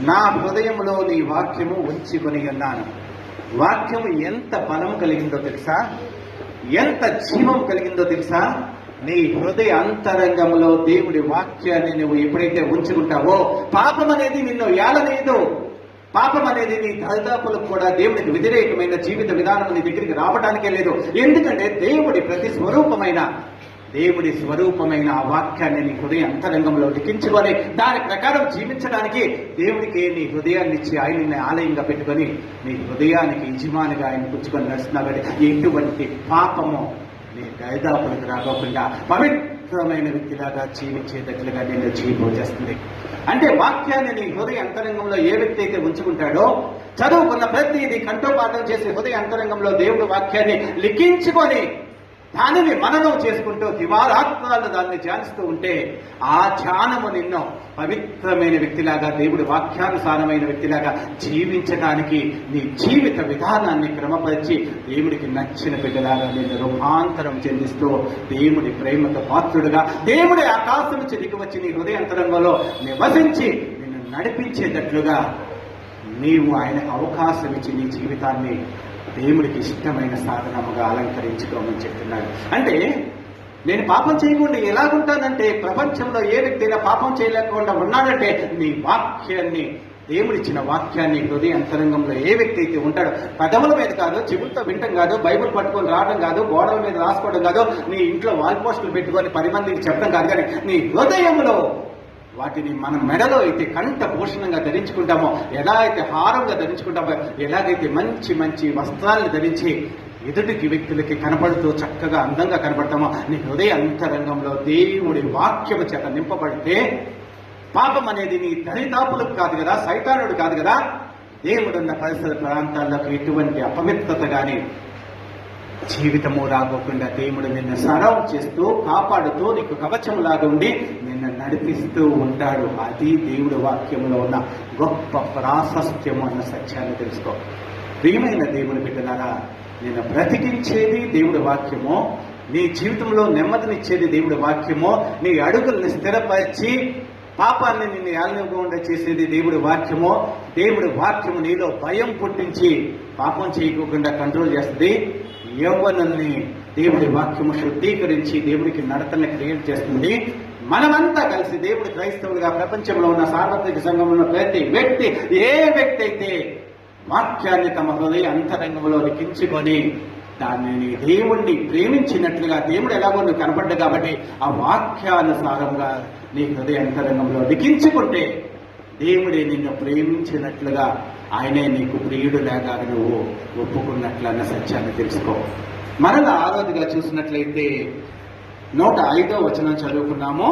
నా హృదయంలో నీ వాక్యము ఉంచుకొని ఉన్నాను. వాక్యము ఎంత బలం కలిగిందో తెలుసా, ఎంత జీవం కలిగిందో తెలుసా. నీ హృదయ అంతరంగంలో దేవుడి వాక్యాన్ని నువ్వు ఎప్పుడైతే ఉంచుకుంటావో పాపం అనేది నిన్ను ఏలనేదు. పాపం అనేది నీ దరిదాపులకు కూడా దేవుడికి వ్యతిరేకమైన జీవిత విధానం నీ దగ్గరికి రావడానికే లేదు. ఎందుకంటే దేవుడి స్వరూపమైన ఆ వాక్యాన్ని నీ హృదయ అంతరంగంలో లిఖించుకొని దాని ప్రకారం జీవించడానికి దేవుడికి నీ హృదయాన్ని ఇచ్చి ఆయన్ని ఆలయంగా పెట్టుకొని నీ హృదయానికి యజమానిగా ఆయన పుచ్చుకొని నడుస్తున్నావు. ఎటువంటి పాపము నీ దరిదాపులకు రాకుండా పవిత్రమైన వ్యక్తిలాగా జీవించేటట్లుగా నేను జీవించేస్తుంది. అంటే వాక్యాన్ని నీ హృదయ అంతరంగంలో ఏ వ్యక్తి అయితే ఉంచుకుంటాడో, చదువుకున్న ప్రతిదీ కంఠోపాఠం చేసి హృదయ అంతరంగంలో దేవుడి వాక్యాన్ని లిఖించుకొని దానిని మననం చేసుకుంటూ దివారాత్రాలు దాన్ని ధ్యానిస్తూ ఉంటే ఆ ధ్యానము నిన్ను పవిత్రమైన వ్యక్తిలాగా, దేవుడి వాక్యానుసారమైన వ్యక్తిలాగా జీవించడానికి నీ జీవిత విధానాన్ని క్రమపరిచి దేవుడికి నచ్చిన బిడ్డలాగా నిన్ను రూపాంతరం చెందిస్తూ దేవుడి ప్రేమతో పాత్రుడుగా దేవుడి ఆకాశం నుంచి దిగి వచ్చి నీ హృదయంతరంగంలో నివసించి నిన్ను నడిపించేటట్లుగా నీవు ఆయనకు అవకాశం ఇచ్చి నీ జీవితాన్ని దేవుడికి ఇష్టమైన సాధనముగా అలంకరించుకోమని చెప్తున్నాడు. అంటే నేను పాపం చేయకుండా ఎలాగుంటానంటే, ప్రపంచంలో ఏ వ్యక్తి అయినా పాపం చేయలేకుండా ఉన్నాడంటే నీ వాక్యాన్ని, దేవుడిచ్చిన వాక్యాన్ని హృదయ అంతరంగంలో ఏ వ్యక్తి అయితే ఉంటాడో, పదముల మీద కాదు, చెవులతో వింటం కాదు, బైబుల్ పట్టుకొని రావడం కాదు, గోడల మీద రాసుకోవడం కాదు, నీ ఇంట్లో వాల్ పోస్టులు పెట్టుకొని 10 మందికి చెప్పడం కాదు, కానీ నీ హృదయంలో వాటిని మనం మెడలో అయితే కంఠ భూషణంగా ధరించుకుంటామో, ఎలా అయితే హారంగా ధరించుకుంటామో, ఎలాగైతే మంచి మంచి వస్త్రాలను ధరించి ఎదుటికి వ్యక్తులకి కనపడుతూ చక్కగా అందంగా కనపడతామో, నీ హృదయ అంతరంగంలో దేవుడి వాక్యము చేత నింపబడితే పాపం అనేది నీ దరిదాపులకు కాదు కదా, సైతానుడు కాదు కదా, దేవుడున్న పరిసర ప్రాంతాల్లోకి ఎటువంటి అపవిత్రత కానీ జీవితము రాకోకుండా దేవుడు నిన్ను సరౌండ్ చేస్తూ కాపాడుతూ నీకు కవచంలాగా ఉండి నిన్ను నడిపిస్తూ ఉంటాడు. అది దేవుడి వాక్యంలో ఉన్న గొప్ప ప్రాశస్త్యము అన్న సత్యాన్ని తెలుసుకో. ప్రియమైన దేవుని బిడ్డలారా, నిన్ను బ్రతికించేది దేవుడి వాక్యము, నీ జీవితంలో నెమ్మదినిచ్చేది దేవుడి వాక్యము, నీ అడుగుల్ని స్థిరపరిచి పాపాన్ని నిన్ను ఏలనివ్వకుండా చేసేది దేవుడి వాక్యము. దేవుడి వాక్యము నీలో భయం పుట్టించి పాపం చేయకుండా కంట్రోల్ చేస్తుంది. యవ్వనుల్ని దేవుడి వాక్యము శుద్ధీకరించి దేవుడికి నడతల్ని క్రియేట్ చేస్తుంది. మనమంతా కలిసి దేవుడి క్రైస్తవులుగా ప్రపంచంలో ఉన్న సార్వత్రిక సంఘంలో ఉన్న ప్రతి వ్యక్తి, ఏ వ్యక్తి అయితే వాక్యాన్ని తమ హృదయ అంతరంగంలో లిఖించుకొని దానిని దేవుణ్ణి ప్రేమించినట్లుగా దేవుడు ఎలాగో నువ్వు కనపడ్డా కాబట్టి ఆ వాక్యానుసారంగా నీ హృదయాంతరంగంలో లిఖించుకుంటే దేవుడే నిన్ను ప్రేమించినట్లుగా ఆయనే నీకు ప్రియుడు లేక నువ్వు ఒప్పుకున్నట్లన్న సత్యాన్ని తెలుసుకో. మరలా ఆరోదిగా చూసినట్లయితే 105వ వచనం చదువుకున్నాము.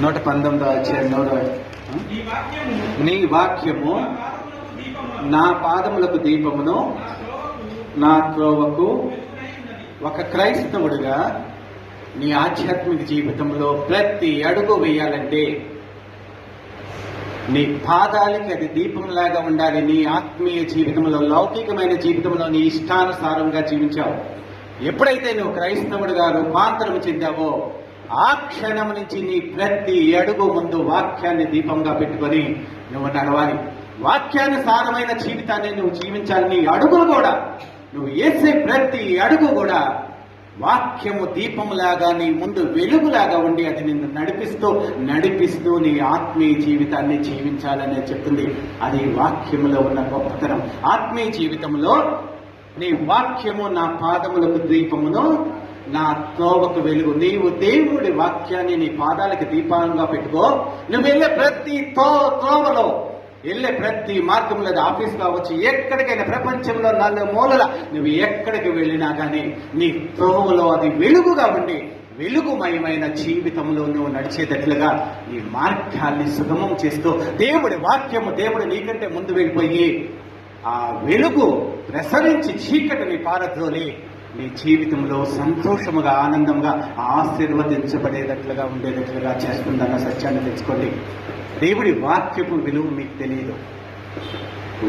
119వ అధ్యాయం నీ వాక్యము నా పాదములకు దీపమును నా త్రోవకు. ఒక క్రైస్తవుడిగా నీ ఆధ్యాత్మిక జీవితంలో ప్రతి అడుగు వేయాలంటే నీ పాదాలకి అది దీపంలాగా ఉండాలి. నీ ఆత్మీయ జీవితంలో, లౌకికమైన జీవితంలో నీ ఇష్టానుసారంగా జీవించావు. ఎప్పుడైతే నువ్వు క్రైస్తవుడిగా రూపాంతరం చెందావో ఆ క్షణం నుంచి నీ ప్రతి అడుగు ముందు వాక్యాన్ని దీపంగా పెట్టుకొని నువ్వు నడవాలి. వాక్యానుసారమైన జీవితాన్ని నువ్వు జీవించాలి. నీ అడుగులు కూడా, నువ్వు వేసే ప్రతి అడుగు కూడా వాక్యము దీపములాగా నీ ముందు వెలుగులాగా ఉండి అది నిన్ను నడిపిస్తూ నీ ఆత్మీయ జీవితాన్ని జీవించాలనే చెప్తుంది. అది వాక్యములో ఉన్న గొప్పతనం. ఆత్మీయ జీవితంలో నీ వాక్యము నా పాదములకు దీపమును నా త్రోవకు వెలుగు. నీవు దేవుడి వాక్యాన్ని నీ పాదాలకు దీపంగా పెట్టుకో. నువ్వు వెళ్ళే ప్రతి త్రోవలో, వెళ్ళే ప్రతి మార్గంలో, ఆఫీస్ కావచ్చు, ఎక్కడికైనా ప్రపంచంలో 4 మూలల నువ్వు ఎక్కడికి వెళ్ళినా కానీ నీ త్రోవలో అది వెలుగుగా ఉండి వెలుగుమయమైన జీవితంలో నువ్వు నడిచేటట్లుగా నీ మార్గాల్ని సుగమం చేస్తూ దేవుడి వాక్యము, దేవుడు నీకంటే ముందు వెళ్ళిపోయి ఆ వెలుగు ప్రసరించి చీకటిని పారద్రోలి నీ జీవితంలో సంతోషముగా, ఆనందంగా, ఆశీర్వదించబడేటట్లుగా ఉండేటట్లుగా చేస్తుందన్న సత్యాన్ని తెలుసుకోండి. దేవుడి వాక్యపు విలువ మీకు తెలియదు.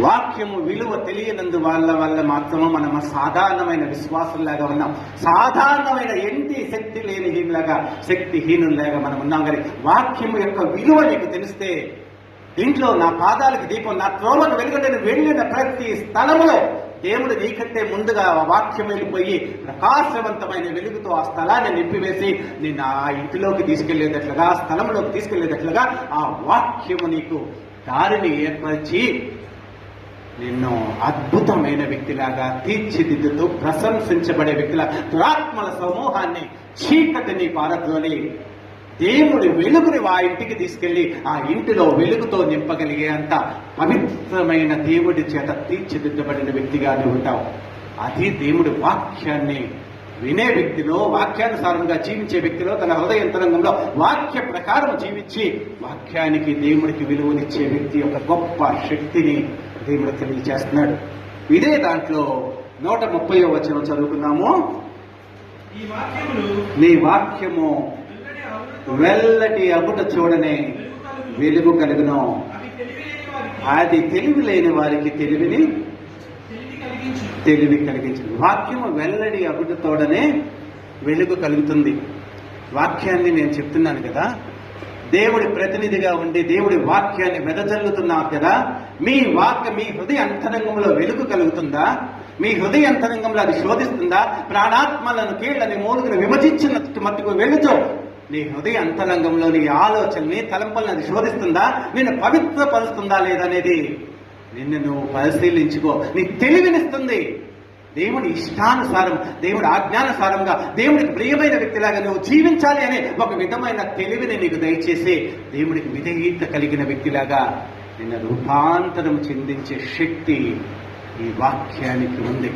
వాక్యము విలువ తెలియనందు వల్ల మాత్రమే మనం సాధారణమైన విశ్వాసంలాగా ఉన్నాం. సాధారణమైన ఎంటి శక్తి లేని శక్తిహీనులాగా మనం ఉన్నాం. కానీ వాక్యము యొక్క విలువ నీకు తెలిస్తే, ఇంట్లో నా పాదాలకు దీపం, నా త్రోవకు వెలుగుంటే వెళ్ళిన ప్రతి స్థలములో దేవుడు నీకంటే ముందుగా వాక్యం వెళ్ళిపోయి ప్రకాశవంతమైన వెలుగుతో ఆ స్థలాన్ని నింపివేసి నిన్ను ఆ ఇంటిలోకి తీసుకెళ్లేటట్లుగా, ఆ స్థలంలోకి తీసుకెళ్లేటట్లుగా ఆ వాక్యము నీకు దారిని ఏర్పరిచి నిన్ను అద్భుతమైన వ్యక్తిలాగా తీర్చిదిద్దుతూ ప్రశంసించబడే వ్యక్తిలా దురాత్మల సమూహాన్ని, చీకటిని పారద్రోలి దేవుడి వెలుగుని ఆ ఇంటికి తీసుకెళ్లి ఆ ఇంటిలో వెలుగుతో నింపగలిగే అంత పవిత్రమైన దేవుడి చేత తీర్చిదిద్దబడిన వ్యక్తిగా నువ్వు ఉంటావు. అది దేవుడి వాక్యాన్ని వినే వ్యక్తిలో, వాక్యానుసారంగా జీవించే వ్యక్తిలో, తన హృదయంతరంగంలో వాక్య ప్రకారం జీవించి వాక్యానికి, దేవుడికి విలువనిచ్చే వ్యక్తి యొక్క గొప్ప శక్తిని దేవుడు తెలియజేస్తున్నాడు. ఇదే దాంట్లో 130వ వచనం చదువుకున్నాము. నీ వాక్యము వెల్లటి అగుట చూడనే వెలుగు కలుగును. అది తెలివి లేని వారికి తెలివి కలిగించు. వాక్యము వెల్లడి అగుట తోడనే వెలుగు కలుగుతుంది. వాక్యాన్ని నేను చెప్తున్నాను కదా, దేవుడి ప్రతినిధిగా ఉండి దేవుడి వాక్యాన్ని వెదజల్లుతున్నారు కదా. మీ హృదయ అంతరంగంలో వెలుగు కలుగుతుందా? మీ హృదయ అంతరంగంలో అది శోధిస్తుందా? ప్రాణాత్మలను, కీళ్లని, మూలుగును విభజించినట్టు మట్టుకు వెళుతూ నీ హృదయ అంతరంగంలో నీ ఆలోచనని, తలంపులను అది శోధిస్తుందా? నిన్ను పవిత్రపరుస్తుందా లేదనేది నిన్ను నువ్వు పరిశీలించుకో. నీ తెలివినిస్తుంది. దేవుడి ఇష్టానుసారం, దేవుడి ఆజ్ఞానుసారంగా, దేవుడికి ప్రియమైన వ్యక్తిలాగా నువ్వు జీవించాలి అనే ఒక విధమైన తెలివిని నీకు దయచేసి దేవుడికి విధేయత కలిగిన వ్యక్తిలాగా నిన్ను రూపాంతరం చెందించే శక్తి ఈ వాక్యానికి ఉంది.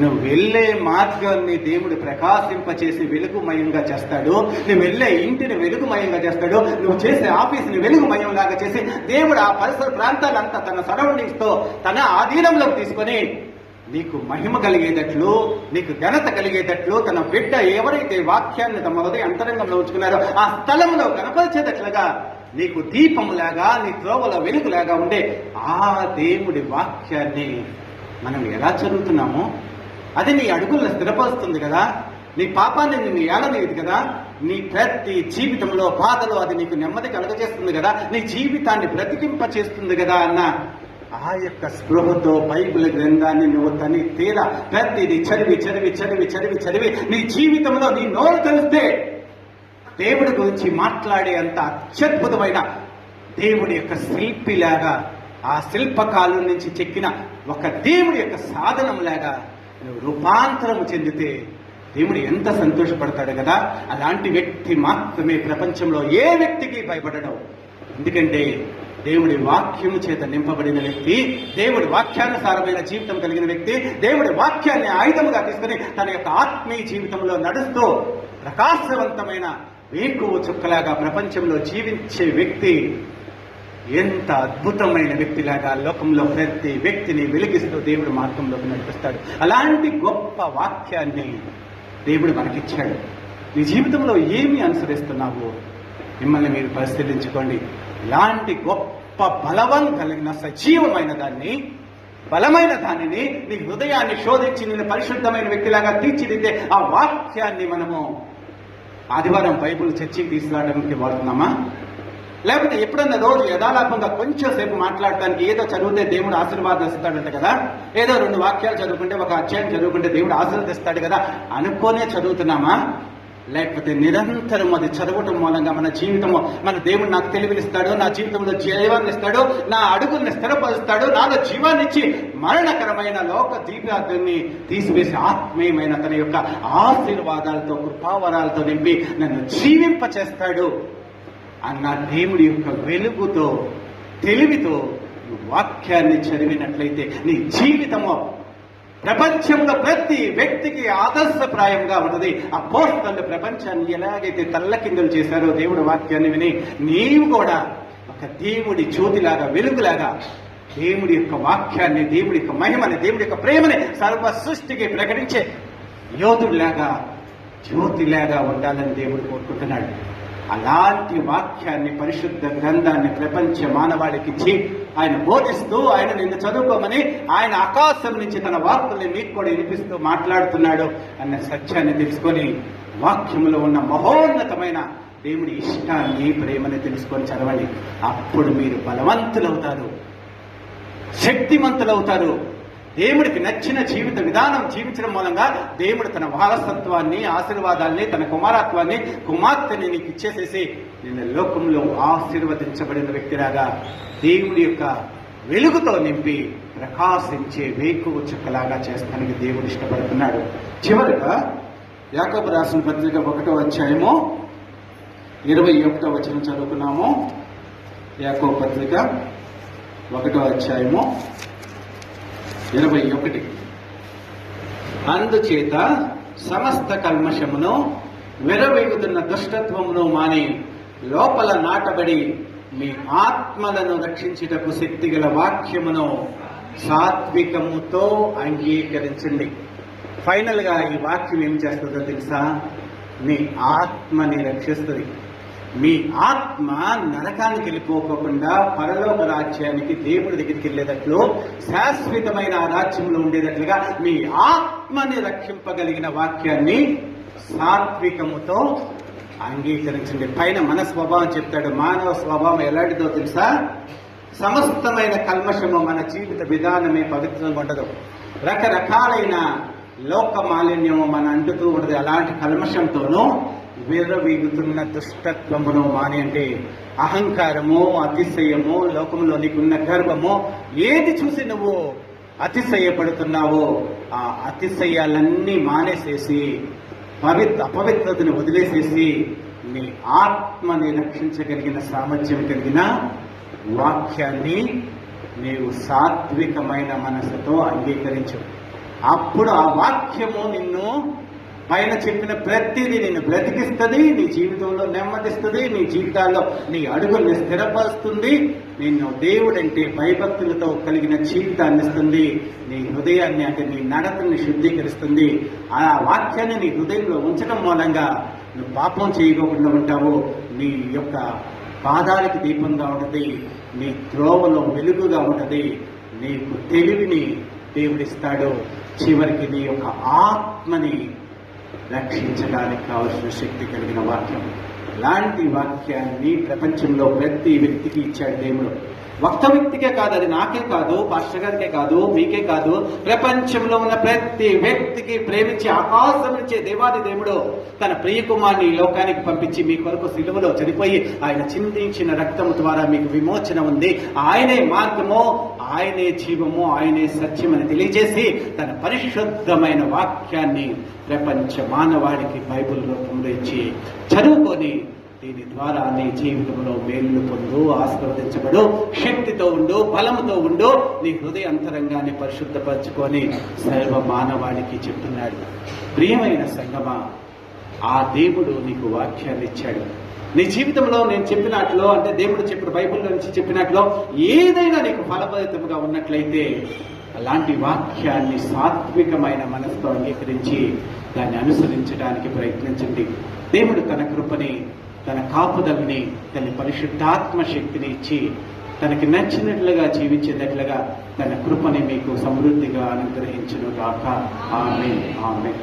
నువ్వు వెళ్ళే మార్గాన్ని దేవుడు ప్రకాశింపచేసి వెలుగుమయంగా చేస్తాడు. నువ్వు వెళ్ళే ఇంటిని వెలుగుమయంగా చేస్తాడు. నువ్వు చేసే ఆఫీసుని వెలుగుమయంలాగా చేసి దేవుడు ఆ పరిసర ప్రాంతాలంతా తన సరౌండింగ్స్ తో తన ఆధీనంలోకి తీసుకొని నీకు మహిమ కలిగేటట్లు, నీకు ఘనత కలిగేటట్లు, తన బిడ్డ ఎవరైతే వాక్యాన్ని తమ హృదయ అంతరంగంలో ఉంచుకున్నారో ఆ స్థలంలో కనపరిచేటట్లుగా నీకు దీపంలాగా, నీ త్రోవలో వెలుగులాగా ఉండే ఆ దేవుడి వాక్యాన్ని మనం ఎలా చదువుతున్నామో అది నీ అడుగులను స్థిరపరుస్తుంది కదా. నీ పాపాన్ని నిన్ను ఏలనేది కదా. నీ ప్రతి జీవితంలో బాధలో అది నీకు నెమ్మది కలుగజేస్తుంది కదా. నీ జీవితాన్ని బ్రతికింప చేస్తుంది కదా అన్న ఆ యొక్క స్పృహతో బైబిల్ గ్రంథాన్ని నువ్వు తీరా ప్రతిది చదివి చదివి చదివి చదివి చదివి నీ జీవితంలో నీ నోరు తెలిస్తే దేవుడి గురించి మాట్లాడే అంత అత్యద్భుతమైన దేవుడి యొక్క శిల్పిలాగా, ఆ శిల్పకాలం నుంచి చెక్కిన ఒక దేవుడి యొక్క సాధనంలాగా నువ్వు రూపాంతరము చెందితే దేవుడు ఎంత సంతోషపడతాడు కదా. అలాంటి వ్యక్తి మాత్రమే ప్రపంచంలో ఏ వ్యక్తికి భయపడడం. ఎందుకంటే దేవుడి వాక్యము చేత నింపబడిన వ్యక్తి, దేవుడి వాక్యానుసారమైన జీవితం కలిగిన వ్యక్తి, దేవుడి వాక్యాన్ని ఆయుధముగా తీసుకుని తన యొక్క ఆత్మీయ జీవితంలో నడుస్తూ ప్రకాశవంతమైన వేకువ చుక్కలాగా ప్రపంచంలో జీవించే వ్యక్తి ఎంత అద్భుతమైన వ్యక్తిలాగా లోకంలో ప్రతి వ్యక్తిని వెలిగిస్తూ దేవుడు మార్గంలోకి నడిపిస్తాడు. అలాంటి గొప్ప వాక్యాన్ని దేవుడు మనకిచ్చాడు. నీ జీవితంలో ఏమి అనుసరిస్తున్నావు? మిమ్మల్ని మీరు పరిశీలించుకోండి. ఇలాంటి గొప్ప బలవం కలిగిన సజీవమైన దాన్ని, బలమైన దానిని నీ హృదయాన్ని శోధించి నిన్ను పరిశుద్ధమైన వ్యక్తిలాగా తీర్చిదిద్దే ఆ వాక్యాన్ని మనము ఆదివారం బైబిల్ చర్చికి తీసుకురావడానికి వాడుతున్నామా? లేకపోతే ఎప్పుడన్నా రోజు యథాలాపంగా కొంచెం సేపు మాట్లాడటానికి ఏదో చదివితే దేవుడు ఆశీర్వాదం ఇస్తాడంట కదా, ఏదో 2 వాక్యాలు చదువుకుంటే, ఒక అధ్యాయం చదువుకుంటే దేవుడు ఆశీర్వదిస్తాడు కదా అనుకోనే చదువుతున్నామా? లేకపోతే నిరంతరం అది చదవటం మూలంగా మన జీవితము, మన దేవుడు నాకు తెలివినిస్తాడు, నా జీవితంలో జీవాన్ని ఇస్తాడు, నా అడుగుల్ని స్థిరపరుస్తాడు, నాలో జీవాన్ని ఇచ్చి మరణకరమైన లోక దీపాన్ని తీసివేసి ఆత్మీయమైన తన యొక్క ఆశీర్వాదాలతో, కృపావరాలతో నింపి నన్ను జీవింపచేస్తాడు అన్న దేవుడి యొక్క వెలుగుతో, తెలివితో వాక్యాన్ని చదివినట్లయితే నీ జీవితము ప్రపంచంలో ప్రతి వ్యక్తికి ఆదర్శప్రాయంగా ఉన్నది. అపోస్తలులు ప్రపంచాన్ని ఎలాగైతే తల్లకిందులు చేశారో దేవుడి వాక్యాన్ని విని, నీవు కూడా ఒక దేవుడి జ్యోతిలాగా, వెలుగులాగా దేవుడి యొక్క వాక్యాన్ని, దేవుడి యొక్క మహిమని, దేవుడి యొక్క ప్రేమని సర్వ సృష్టికి ప్రకటించే యోధుడిలాగా, జ్యోతిలాగా ఉండాలని దేవుడు కోరుకుంటున్నాడు. అలాంటి వాక్యాన్ని, పరిశుద్ధ గ్రంథాన్ని ప్రపంచ మానవాళికి ఇచ్చి ఆయన బోధిస్తూ, ఆయన నిన్ను చదువుకోమని ఆయన ఆకాశం నుంచి తన వార్తల్ని మీకు కూడా వినిపిస్తూ మాట్లాడుతున్నాడు అన్న సత్యాన్ని తెలుసుకొని వాక్యములో ఉన్న మహోన్నతమైన దేవుడి ఇష్టాన్ని, ప్రేమని తెలుసుకొని చదవండి. అప్పుడు మీరు బలవంతులవుతారు, శక్తిమంతులవుతారు. దేవుడికి నచ్చిన జీవిత విధానం జీవించడం మూలంగా దేవుడు తన వారసత్వాన్ని, ఆశీర్వాదాల్ని, తన కుమారత్వాన్ని, కుమార్తెని నీకు ఇచ్చేసేసి నిన్న లోకంలో ఆశీర్వదించబడిన వ్యక్తిలాగా దేవుడి యొక్క వెలుగుతో నింపి ప్రకాశించే వేకువ చుక్కలాగా చేస్తానికి దేవుడు ఇష్టపడుతున్నాడు. చివరిగా యాకోబు రాసిన పత్రిక 1వ అధ్యాయము 21వ వచనం చదువుకున్నాము. యాకోబు పత్రిక 1వ అధ్యాయము 21. అందుచేత సమస్త కల్మషమును, వెరవేగుతున్న దుష్టత్వమును మాని లోపల నాటబడి మీ ఆత్మలను రక్షించుటకు శక్తిగల వాక్యమును సాత్వికముతో అంగీకరించండి. ఫైనల్ గా ఈ వాక్యం ఏం చేస్తుందో తెలుసా? మీ ఆత్మని రక్షిస్తుంది. మీ ఆత్మ నరకానికి వెళ్ళిపోకుండా పరలోక రాజ్యానికి, దేవుడి దగ్గరికి వెళ్ళేటట్లు, శాశ్వతమైన ఆ రాజ్యంలో ఉండేటట్లుగా మీ ఆత్మని రక్షింపగలిగిన వాక్యాన్ని సాత్వికముతో అంగీకరించండి. పైన మన స్వభావం చెప్తాడు. మానవ స్వభావం ఎలాంటిదో తెలుసా? సమస్తమైన కల్మషము, మన జీవిత విధానమే పవిత్రంగా ఉండదు. రకరకాలైన లోక మాలిన్యము మన అంటుతూ ఉండదు. అలాంటి కల్మషంతోనూ విర్రవీగుతున్న దుష్టత్వమును మాని, అంటే అహంకారము, అతిశయము, లోకంలో నీకున్న గర్వము, ఏది చూసి నువ్వు అతిశయపడుతున్నావో ఆ అతిశయాలన్నీ మానేసేసి, అపవిత్రతను వదిలేసేసి నీ ఆత్మని రక్షించగలిగిన సామర్థ్యం కలిగిన వాక్యాన్ని నీవు సాత్వికమైన మనసుతో అంగీకరించు. అప్పుడు ఆ వాక్యము నిన్ను, పైన చెప్పిన ప్రతిదీ నిన్ను బ్రతికిస్తుంది, నీ జీవితంలో నెమ్మదిస్తుంది, నీ జీవితాల్లో నీ అడుగుల్ని స్థిరపరుస్తుంది, నిన్ను దేవుడంటే భయభక్తులతో కలిగిన జీవితాన్ని ఇస్తుంది, నీ హృదయాన్ని, అంటే నీ నడతని శుద్ధీకరిస్తుంది. ఆ వాక్యాన్ని నీ హృదయంలో ఉంచడం మూలంగా నువ్వు పాపం చేయకుండా ఉంటావు. నీ యొక్క పాదాలకి దీపంగా ఉంటుంది, నీ త్రోవలో వెలుగుగా ఉంటుంది, నీకు తెలివిని దేవుడిస్తాడు. చివరికి నీ యొక్క ఆత్మని రక్షించడానికి కావలసిన శక్తి కలిగిన వాక్యం. ఇలాంటి వాక్యాన్ని ప్రపంచంలో ప్రతి వ్యక్తికి ఇచ్చాడు దేవుడు. ఒక్క వ్యక్తికే కాదు, అది నాకే కాదు, పాస్టర్ గారికే కాదు, మీకే కాదు, ప్రపంచంలో ఉన్న ప్రతి వ్యక్తికి ప్రేమించి ఆకాశం నుంచే దేవాది దేవుడు తన ప్రియకుమార్ని ఈ లోకానికి పంపించి మీ కొరకు సిలువలో చనిపోయి ఆయన చిందించిన రక్తము ద్వారా మీకు విమోచన ఉంది, ఆయనే మార్గము, ఆయనే జీవము, ఆయనే సత్యమని తెలియజేసి తన పరిశుద్ధమైన వాక్యాన్ని ప్రపంచ మానవాడికి బైబిల్ రూపంలో ఇచ్చి చదువుకొని దీని ద్వారా నీ జీవితంలో మేలు పొందు, ఆశీర్వదించబడు, శక్తితో ఉండు, బలముతో ఉండు, నీ హృదయ అంతరంగాన్ని పరిశుద్ధపరచుకొని సర్వ మానవాళికి చెప్తున్నాడు. ప్రియమైన సంగమా, ఆ దేవుడు నీకు వాక్యాన్ని ఇచ్చాడు. నీ జీవితంలో నేను చెప్పినట్లు, అంటే దేవుడు చెప్పిన బైబిల్లో నుంచి చెప్పినట్లు ఏదైనా నీకు ఫలభరితముగా ఉన్నట్లయితే అలాంటి వాక్యాన్ని సాత్వికమైన మనసుతో అంగీకరించి దాన్ని అనుసరించడానికి ప్రయత్నించండి. దేవుడు తన కృపని, తన కాపుదలని, తన పరిశుద్ధాత్మ శక్తిని ఇచ్చి తనకి నచ్చినట్లుగా జీవించేటట్లుగా తన కృపని మీకు సమృద్ధిగా అనుగ్రహించును గాక. ఆమేన్, ఆమేన్.